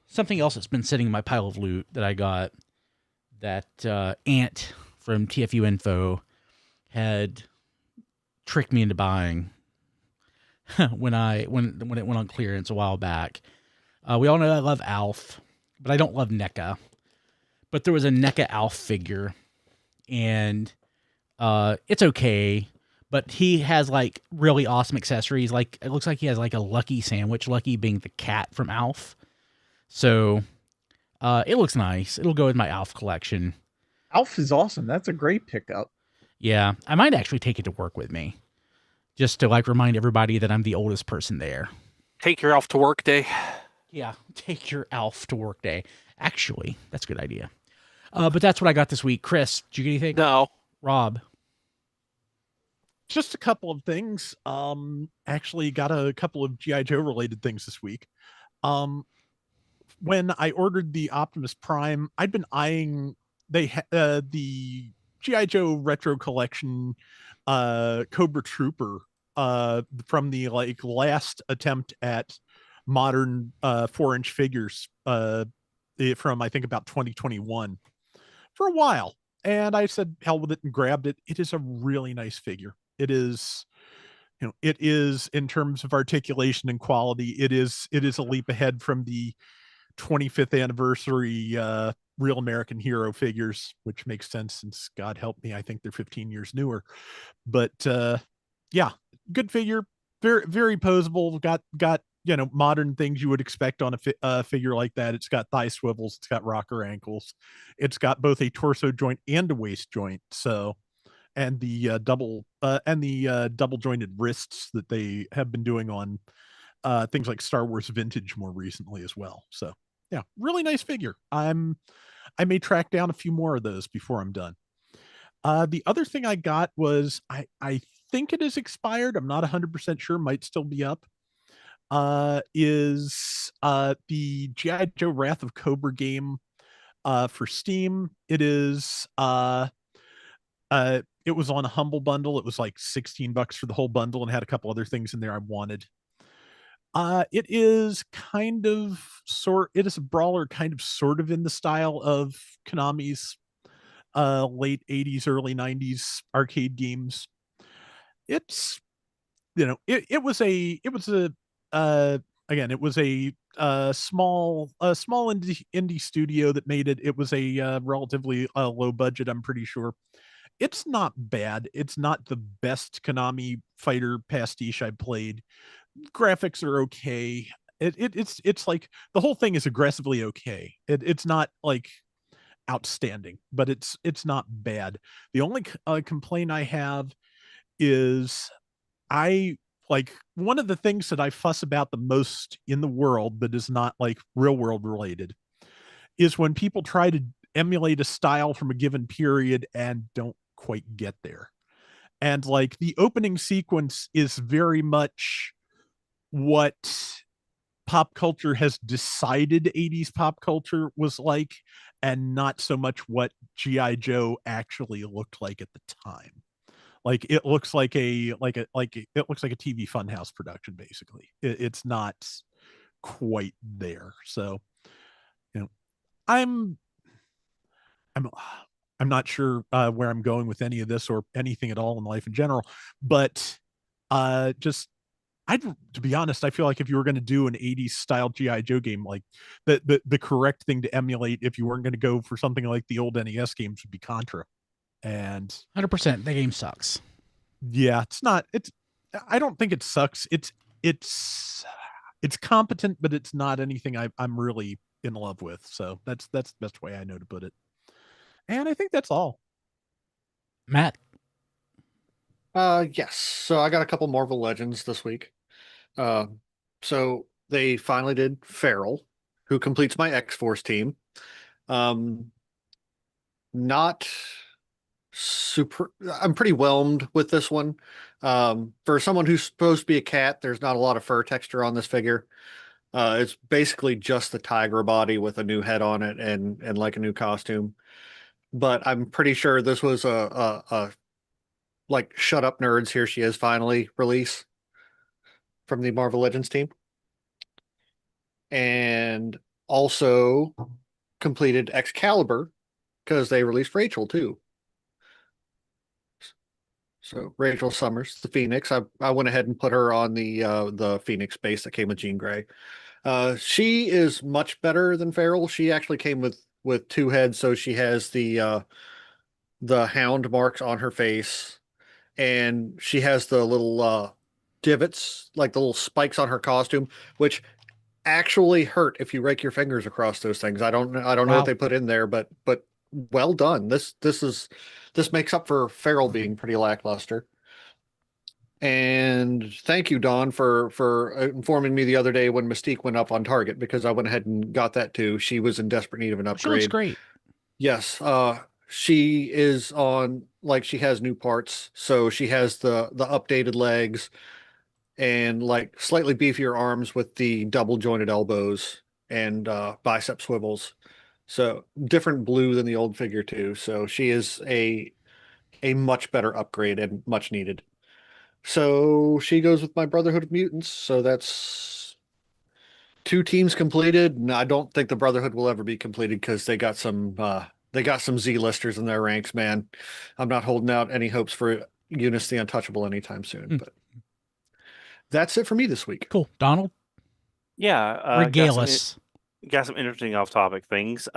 S1: something else that's been sitting in my pile of loot that I got, that Ant from TFU Info had tricked me into buying when it went on clearance a while back. We all know I love Alf, but I don't love NECA. But there was a NECA Alf figure, and it's okay. But he has like really awesome accessories. Like, it looks like he has like a Lucky sandwich, Lucky being the cat from Alf. So it looks nice. It'll go with my Alf collection.
S4: Alf is awesome. That's a great pickup.
S1: Yeah, I might actually take it to work with me, just to like remind everybody that I'm the oldest person there.
S5: Take your Alf to work day.
S1: Yeah, take your Alf to work day. Actually, that's a good idea. But that's what I got this week. Chris, did you get anything?
S5: No.
S1: Rob?
S6: Just a couple of things. Actually got a couple of G.I. Joe related things this week. When I ordered the Optimus Prime, I'd been eyeing the G.I. Joe Retro Collection Cobra Trooper from the like last attempt at modern 4-inch figures from I think about 2021 for a while. And I said hell with it and grabbed it. It is a really nice figure. It is, it is, in terms of articulation and quality, it is a leap ahead from the 25th anniversary Real American Hero figures, which makes sense since, God help me, I think they're 15 years newer. But yeah, good figure, very very posable. Got modern things you would expect on a figure like that. It's got thigh swivels, it's got rocker ankles, it's got both a torso joint and a waist joint. So, and the double jointed wrists that they have been doing on things like Star Wars Vintage more recently as well. So yeah, really nice figure. I may track down a few more of those before I'm done. The other thing I got was, I think it is expired. I'm not 100% sure, might still be up. Is the G.I. Joe Wrath of Cobra game for Steam. It is it was on a Humble Bundle. It was like $16 for the whole bundle and had a couple other things in there I wanted. It is it is a brawler kind of sort of in the style of Konami's late 80s, early 90s arcade games. It's, it was a small indie studio that made it. It was a relatively low budget, I'm pretty sure. it's not bad. It's not the best Konami fighter pastiche I played. Graphics are okay. It's like the whole thing is aggressively okay. It's not like outstanding, but it's not bad. The only complaint I have is I like one of the things that I fuss about the most in the world that is not like real world related is when people try to emulate a style from a given period and don't quite get there. And like the opening sequence is very much what pop culture has decided 80s pop culture was like, and not so much what G.I. Joe actually looked like at the time. Like it looks like it looks like a TV Funhouse production, basically. It's not quite there. So, you know, I'm not sure where I'm going with any of this or anything at all in life in general, but just to be honest, I feel like if you were going to do an 80s style G.I. Joe game, like the correct thing to emulate if you weren't going to go for something like the old NES games would be Contra. And
S1: 100%, that game sucks.
S6: Yeah, I don't think it sucks. It's competent, but it's not anything I'm really in love with. So that's the best way I know to put it. And I think that's all.
S1: Matt?
S2: Yes. So I got a couple Marvel Legends this week. So they finally did Feral, who completes my X-Force team. Not super. I'm pretty whelmed with this one. For someone who's supposed to be a cat, there's not a lot of fur texture on this figure. It's basically just the tiger body with a new head on it and like a new costume. But I'm pretty sure this was a like shut up nerds, here she is finally release from the Marvel Legends team. And also completed Excalibur because they released Rachel too. So Rachel Summers, the Phoenix. I went ahead and put her on the Phoenix base that came with Jean Grey. She is much better than Feral. She actually came with two heads, so she has the hound marks on her face, and she has the little divots, like the little spikes on her costume, which actually hurt if you rake your fingers across those things. I don't know
S1: Wow.
S2: what they put in there, but well done. This makes up for Feral being pretty lackluster. And thank you, Don, for informing me the other day when Mystique went up on Target, because I went ahead and got that too. She was in desperate need of an
S1: She looks
S2: upgrade.
S1: great.
S2: Yes, she is on, like, she has new parts, so she has the updated legs and like slightly beefier arms with the double jointed elbows and bicep swivels. So different blue than the old figure too. So she is a much better upgrade and much needed. So she goes with my Brotherhood of Mutants. So that's 2 teams completed. And I don't think the Brotherhood will ever be completed because they got some Z-listers in their ranks, man. I'm not holding out any hopes for Eunice the Untouchable anytime soon. But that's it for me this week.
S1: Cool. Donald?
S3: Yeah.
S1: Regale us.
S3: Got some interesting off-topic things.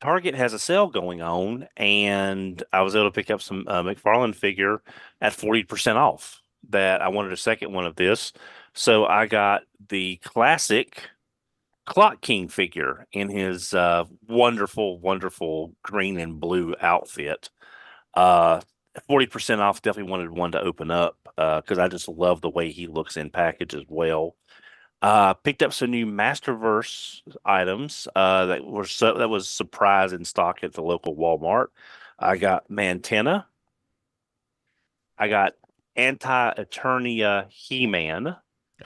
S3: Target has a sale going on, and I was able to pick up some McFarlane figure at 40% off. That I wanted a second one of this, so I got the classic Clock King figure in his wonderful, wonderful green and blue outfit. 40% off. Definitely wanted one to open up because I just love the way he looks in package as well. Picked up some new Masterverse items that was surprise in stock at the local Walmart. I got Mantenna. I got Anti-Eternia He-Man.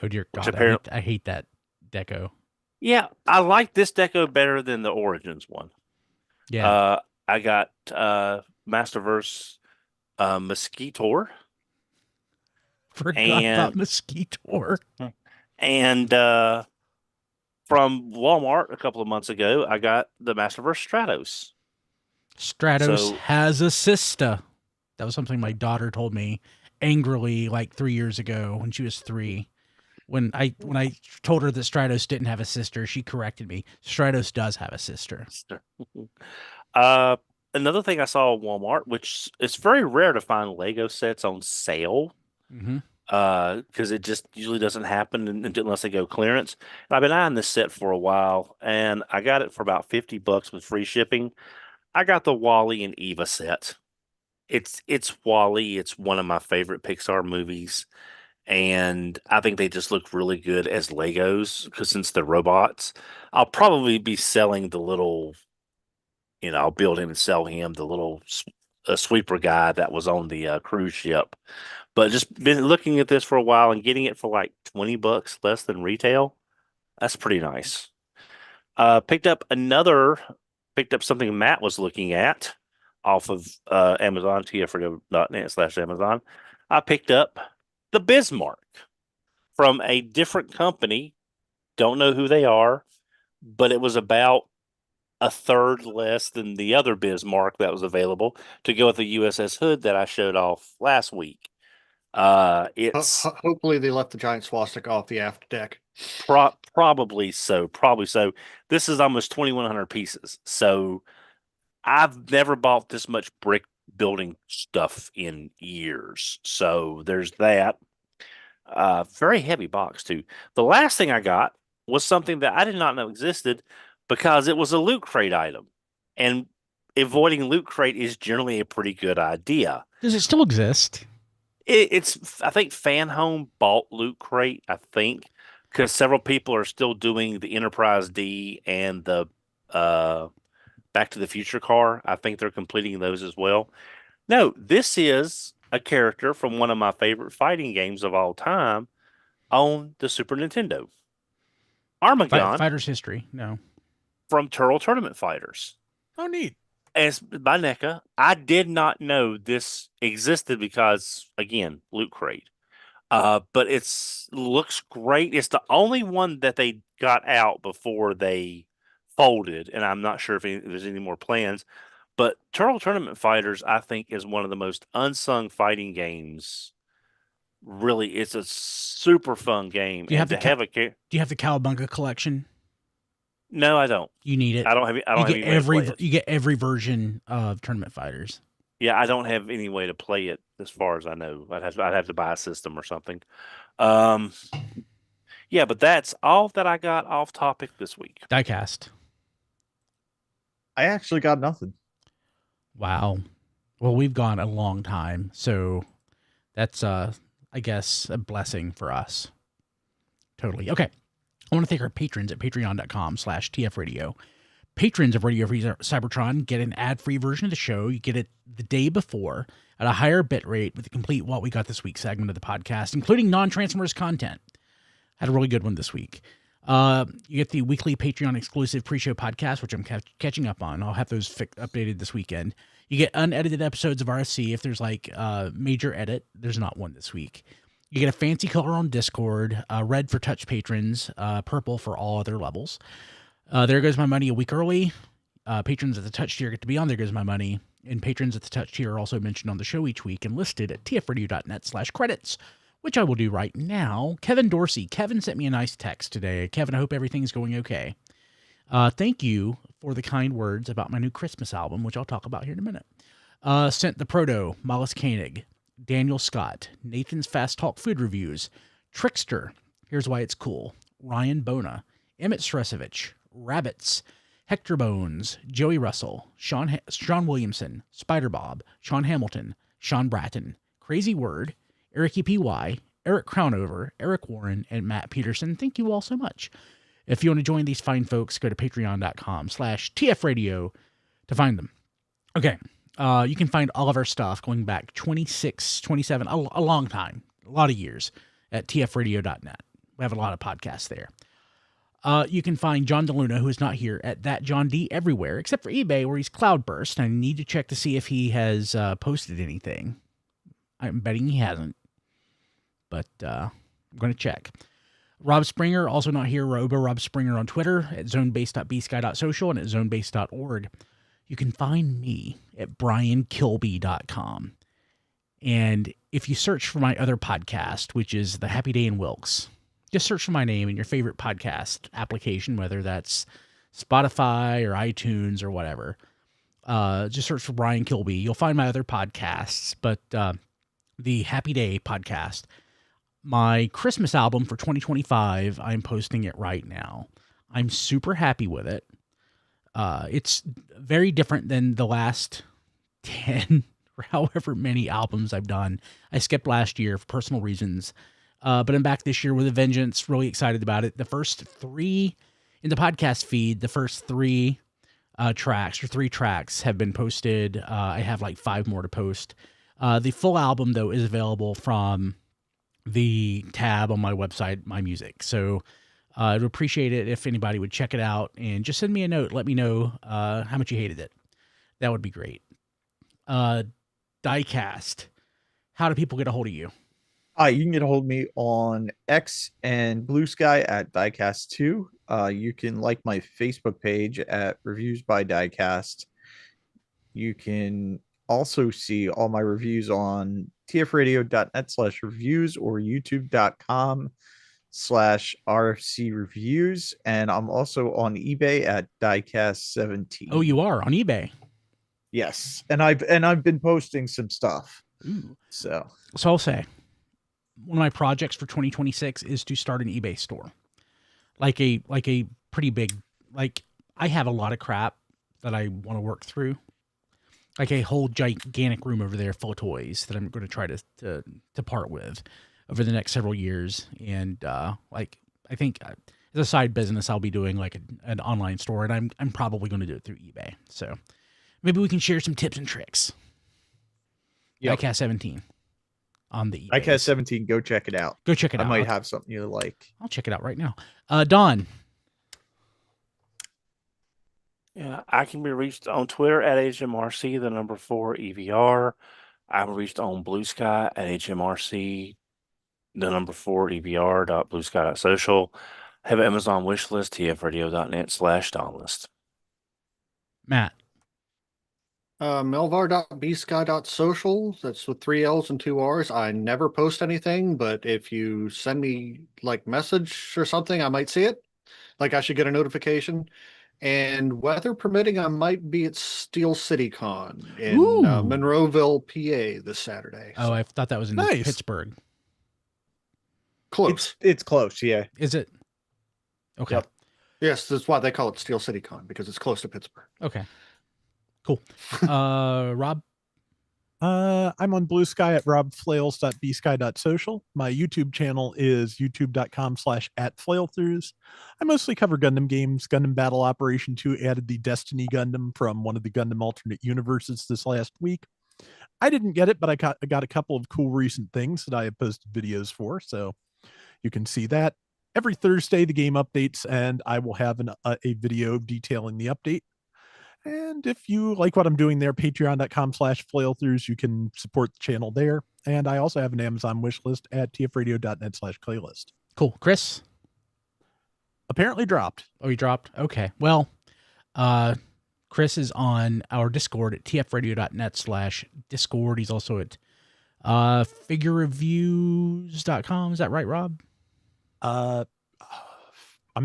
S1: Oh dear God,
S3: apparently,
S1: I hate that deco.
S3: Yeah, I like this deco better than the Origins one.
S1: Yeah.
S3: I got Masterverse Mosquitor.
S1: Forgot about Mosquitor.
S3: And from Walmart a couple of months ago, I got the Masterverse Stratos.
S1: Stratos has a sister. That was something my daughter told me angrily like 3 years ago when she was 3. When I told her that Stratos didn't have a sister, she corrected me. Stratos does have a sister.
S3: another thing I saw at Walmart, which it's very rare to find Lego sets on sale,
S1: Mm-hmm.
S3: because it just usually doesn't happen unless they go clearance. And I've been eyeing this set for a while, and I got it for about $50 with free shipping. I got the Wall-E and Eva set. It's Wall-E. It's one of my favorite Pixar movies, and I think they just look really good as Legos because since they're robots, I'll probably be selling the little, I'll build him and sell him the little sweeper guy that was on the cruise ship. But just been looking at this for a while and getting it for like $20 less than retail. That's pretty nice. Picked up something Matt was looking at off of Amazon, tfradio.net/Amazon. I picked up the Bismarck from a different company. Don't know who they are, but it was about a third less than the other Bismarck that was available to go with the USS Hood that I showed off last week. It's
S2: hopefully they left the giant swastika off the aft deck.
S3: Probably so. This is almost 2,100 pieces. So I've never bought this much brick building stuff in years. So there's that. Very heavy box too. The last thing I got was something that I did not know existed because it was a loot crate item, and avoiding loot crate is generally a pretty good idea.
S1: Does it still exist?
S3: I think Fan Home bought Loot Crate, I think, because several people are still doing the Enterprise D and the Back to the Future car. I think they're completing those as well. No, this is a character from one of my favorite fighting games of all time on the Super Nintendo. Armagon.
S1: Fighters History, no.
S3: From Turtle Tournament Fighters.
S6: Oh, neat.
S3: As by NECA, I did not know this existed because, again, Loot Crate. But looks great. It's the only one that they got out before they folded, and I'm not sure if there's any more plans. But Turtle Tournament Fighters, I think, is one of the most unsung fighting games. Really, it's a super fun game.
S1: Do you have the Cowabunga collection?
S3: No, I don't.
S1: You need it.
S3: I don't have any way to play it.
S1: You get every version of Tournament Fighters.
S3: Yeah, I don't have any way to play it as far as I know. I'd have to buy a system or something. Yeah, but that's all that I got off topic this week.
S1: Diecast.
S4: I actually got nothing.
S1: Wow. Well, we've gone a long time, so that's I guess a blessing for us. Totally. Okay. I want to thank our patrons at patreon.com/tfradio. Patrons of Radio Free Cybertron get an ad-free version of the show. You get it the day before at a higher bit rate with the complete What We Got This Week segment of the podcast, including non-Transformers content. Had a really good one this week. You get the weekly Patreon exclusive pre-show podcast, which I'm catching up on. I'll have those updated this weekend. You get unedited episodes of RSC. If there's like a major edit, there's not one this week. You get a fancy color on Discord, red for touch patrons, purple for all other levels. There Goes My Money a week early. Patrons at the touch tier get to be on There Goes My Money. And patrons at the touch tier are also mentioned on the show each week and listed at tfradio.net/credits, which I will do right now. Kevin Dorsey. Kevin sent me a nice text today. Kevin, I hope everything's going okay. Thank you for the kind words about my new Christmas album, which I'll talk about here in a minute. Sent the Proto, Mollis Koenig, Daniel Scott, Nathan's Fast Talk Food Reviews, Trickster, Here's Why It's Cool, Ryan Bona, Emmett Stresovich, Rabbits, Hector Bones, Joey Russell, Sean Williamson, Spider Bob, Sean Hamilton, Sean Bratton, Crazy Word, Eric EPY, Eric Crownover, Eric Warren, and Matt Peterson. Thank you all so much. If you want to join these fine folks, go to patreon.com/tfradio to find them. Okay. You can find all of our stuff going back 26, 27, a long time, a lot of years at tfradio.net. We have a lot of podcasts there. You can find John DeLuna, who is not here, at That John D everywhere, except for eBay, where he's Cloudburst. I need to check to see if he has posted anything. I'm betting he hasn't, but I'm going to check. Rob Springer, also not here, Rob Springer on Twitter, at zonebase.bsky.social and at zonebase.org. You can find me at briankilby.com. And if you search for my other podcast, which is The Happy Day in Wilkes, just search for my name in your favorite podcast application, whether that's Spotify or iTunes or whatever. Just search for Brian Kilby. You'll find my other podcasts, but the Happy Day podcast, my Christmas album for 2025, I'm posting it right now. I'm super happy with it. It's very different than the last 10 or however many albums I've done. I skipped last year for personal reasons, but I'm back this year with a vengeance. Really excited about it. The first 3 in the podcast feed, the first 3 3 tracks have been posted. I have like 5 more to post. The full album, though, is available from the tab on my website, My Music. So I'd appreciate it if anybody would check it out and just send me a note. Let me know how much you hated it. That would be great. Diecast, how do people get a hold of you?
S4: You can get a hold of me on X and Blue Sky at Diecast2. You can like my Facebook page at Reviews by Diecast. You can also see all my reviews on tfradio.net/reviews or youtube.com/RFC reviews. And I'm also on eBay at Diecast17.
S1: Oh, you are on eBay?
S4: Yes. And I've been posting some stuff.
S1: Ooh.
S4: So
S1: I'll say one of my projects for 2026 is to start an eBay store. Like a pretty big, like I have a lot of crap that I want to work through. Like a whole gigantic room over there full of toys that I'm going to try to part with over the next several years. And like I think as a side business, I'll be doing like an online store, and I'm probably going to do it through eBay. So maybe we can share some tips and tricks.
S4: Yep.
S1: Diecast 17 on the eBay.
S4: Diecast 17, go check it out.
S1: Go check it out.
S4: I might have something you like.
S1: I'll check it out right now. Don.
S3: Yeah, I can be reached on Twitter at HMRC, the number 4 EVR. I'm reached on Blue Sky at HMRC, the number 4 EVR.bluesky.social. I have an Amazon wish list, tfradio.net/downlist.
S1: Matt.
S2: Melvar.bsky.social. That's with 3 L's and 2 R's. I never post anything, but if you send me like message or something, I might see it. Like I should get a notification. And weather permitting, I might be at Steel City Con in Monroeville, PA this Saturday.
S1: Oh, I thought that was in
S6: Nice.
S1: Pittsburgh.
S2: Close.
S4: It's close, yeah.
S1: Is it? Okay.
S4: Yep.
S2: Yes, that's why they call it Steel City Con, because it's close to Pittsburgh.
S1: Okay. Cool. Rob?
S6: I'm on Blue Sky at robflails.bsky.social. My YouTube channel is youtube.com/@flailthroughs. I mostly cover Gundam games. Gundam Battle Operation 2 added the Destiny Gundam from one of the Gundam alternate universes this last week. I didn't get it, but I got a couple of cool recent things that I have posted videos for, so you can see that. Every Thursday, the game updates, and I will have a video detailing the update. And if you like what I'm doing there, patreon.com/flailthroughs, you can support the channel there. And I also have an Amazon wish list at tfradio.net/playlist.
S1: Cool. Chris?
S6: Apparently dropped.
S1: Oh, you dropped? Okay. Well, Chris is on our Discord at tfradio.net/Discord. He's also at figurereviews.com. Is that right, Rob?
S6: I'm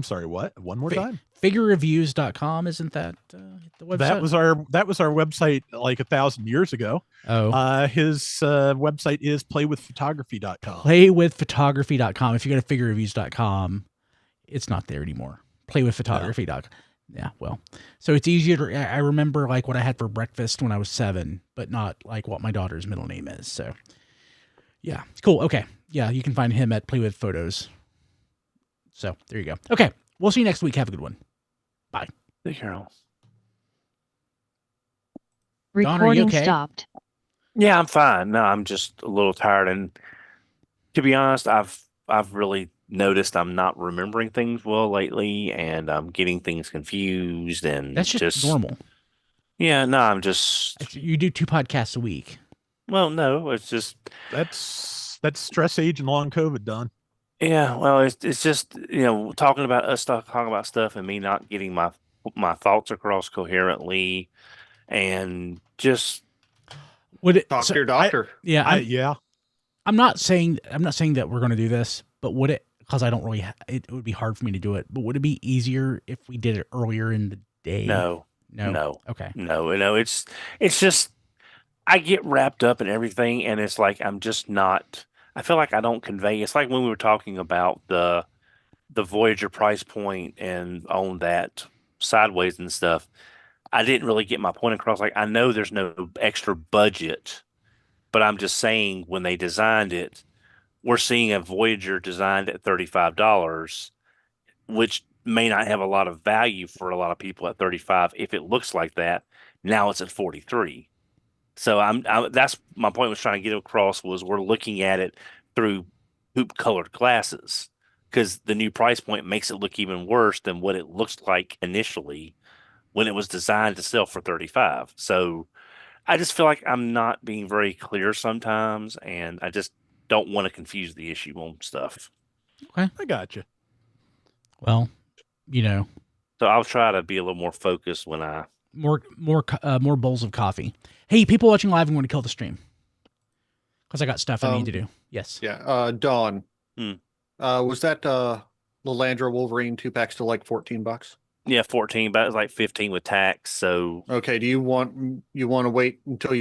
S6: sorry, what? One more time?
S1: Figurereviews.com, isn't that the website?
S6: That was our website like 1,000 years ago.
S1: Oh.
S6: His website is playwithphotography.com.
S1: Playwithphotography.com. If you go to figurereviews.com, it's not there anymore. Playwithphotography.com. Yeah, well, so it's easier to, I remember like what I had for breakfast when I was 7, but not like what my daughter's middle name is. So yeah, cool. Okay. Yeah. You can find him at Play With Photos. So there you go. Okay. We'll see you next week. Have a good one. Bye.
S3: Take care.
S1: Don, are you
S7: Recording
S1: okay?
S7: stopped.
S3: Yeah, I'm fine. No, I'm just a little tired, and to be honest, I've really noticed I'm not remembering things well lately, and I'm getting things confused, and
S1: That's just normal.
S3: Yeah, no, I'm just.
S1: You do 2 podcasts a week.
S3: Well, no, it's just.
S6: That's stress age and long COVID, Don.
S3: Yeah, well, it's just talking about stuff and me not getting my thoughts across coherently, and just
S2: Talk to your doctor.
S1: I'm not saying that we're going to do this, but would it? Because I don't really. It would be hard for me to do it. But would it be easier if we did it earlier in the day?
S3: No,
S1: No.
S3: No.
S1: Okay.
S3: No, it's just I get wrapped up in everything, and it's like I'm just not. I feel like I don't convey. It's like when we were talking about the Voyager price point and on that Sideways and stuff. I didn't really get my point across. Like I know there's no extra budget, but I'm just saying when they designed it, we're seeing a Voyager designed at $35, which may not have a lot of value for a lot of people at 35 if it looks like that. Now it's at 43. So that's my point was trying to get across was we're looking at it through hoop colored glasses because the new price point makes it look even worse than what it looks like initially when it was designed to sell for 35. So I just feel like I'm not being very clear sometimes, and I just don't want to confuse the issue on stuff.
S6: I got you.
S1: Well, you know,
S3: So I'll try to be a little more focused when I.
S1: more bowls of coffee. Hey, people watching live, I'm going to kill the stream because I got stuff I need to do. Yes.
S2: Yeah. Dawn.
S3: Hmm.
S2: Was that Lilandra Wolverine 2-pack still like $14?
S3: Yeah, 14, but it was like 15 with tax. So
S2: Okay. Do you want to wait until you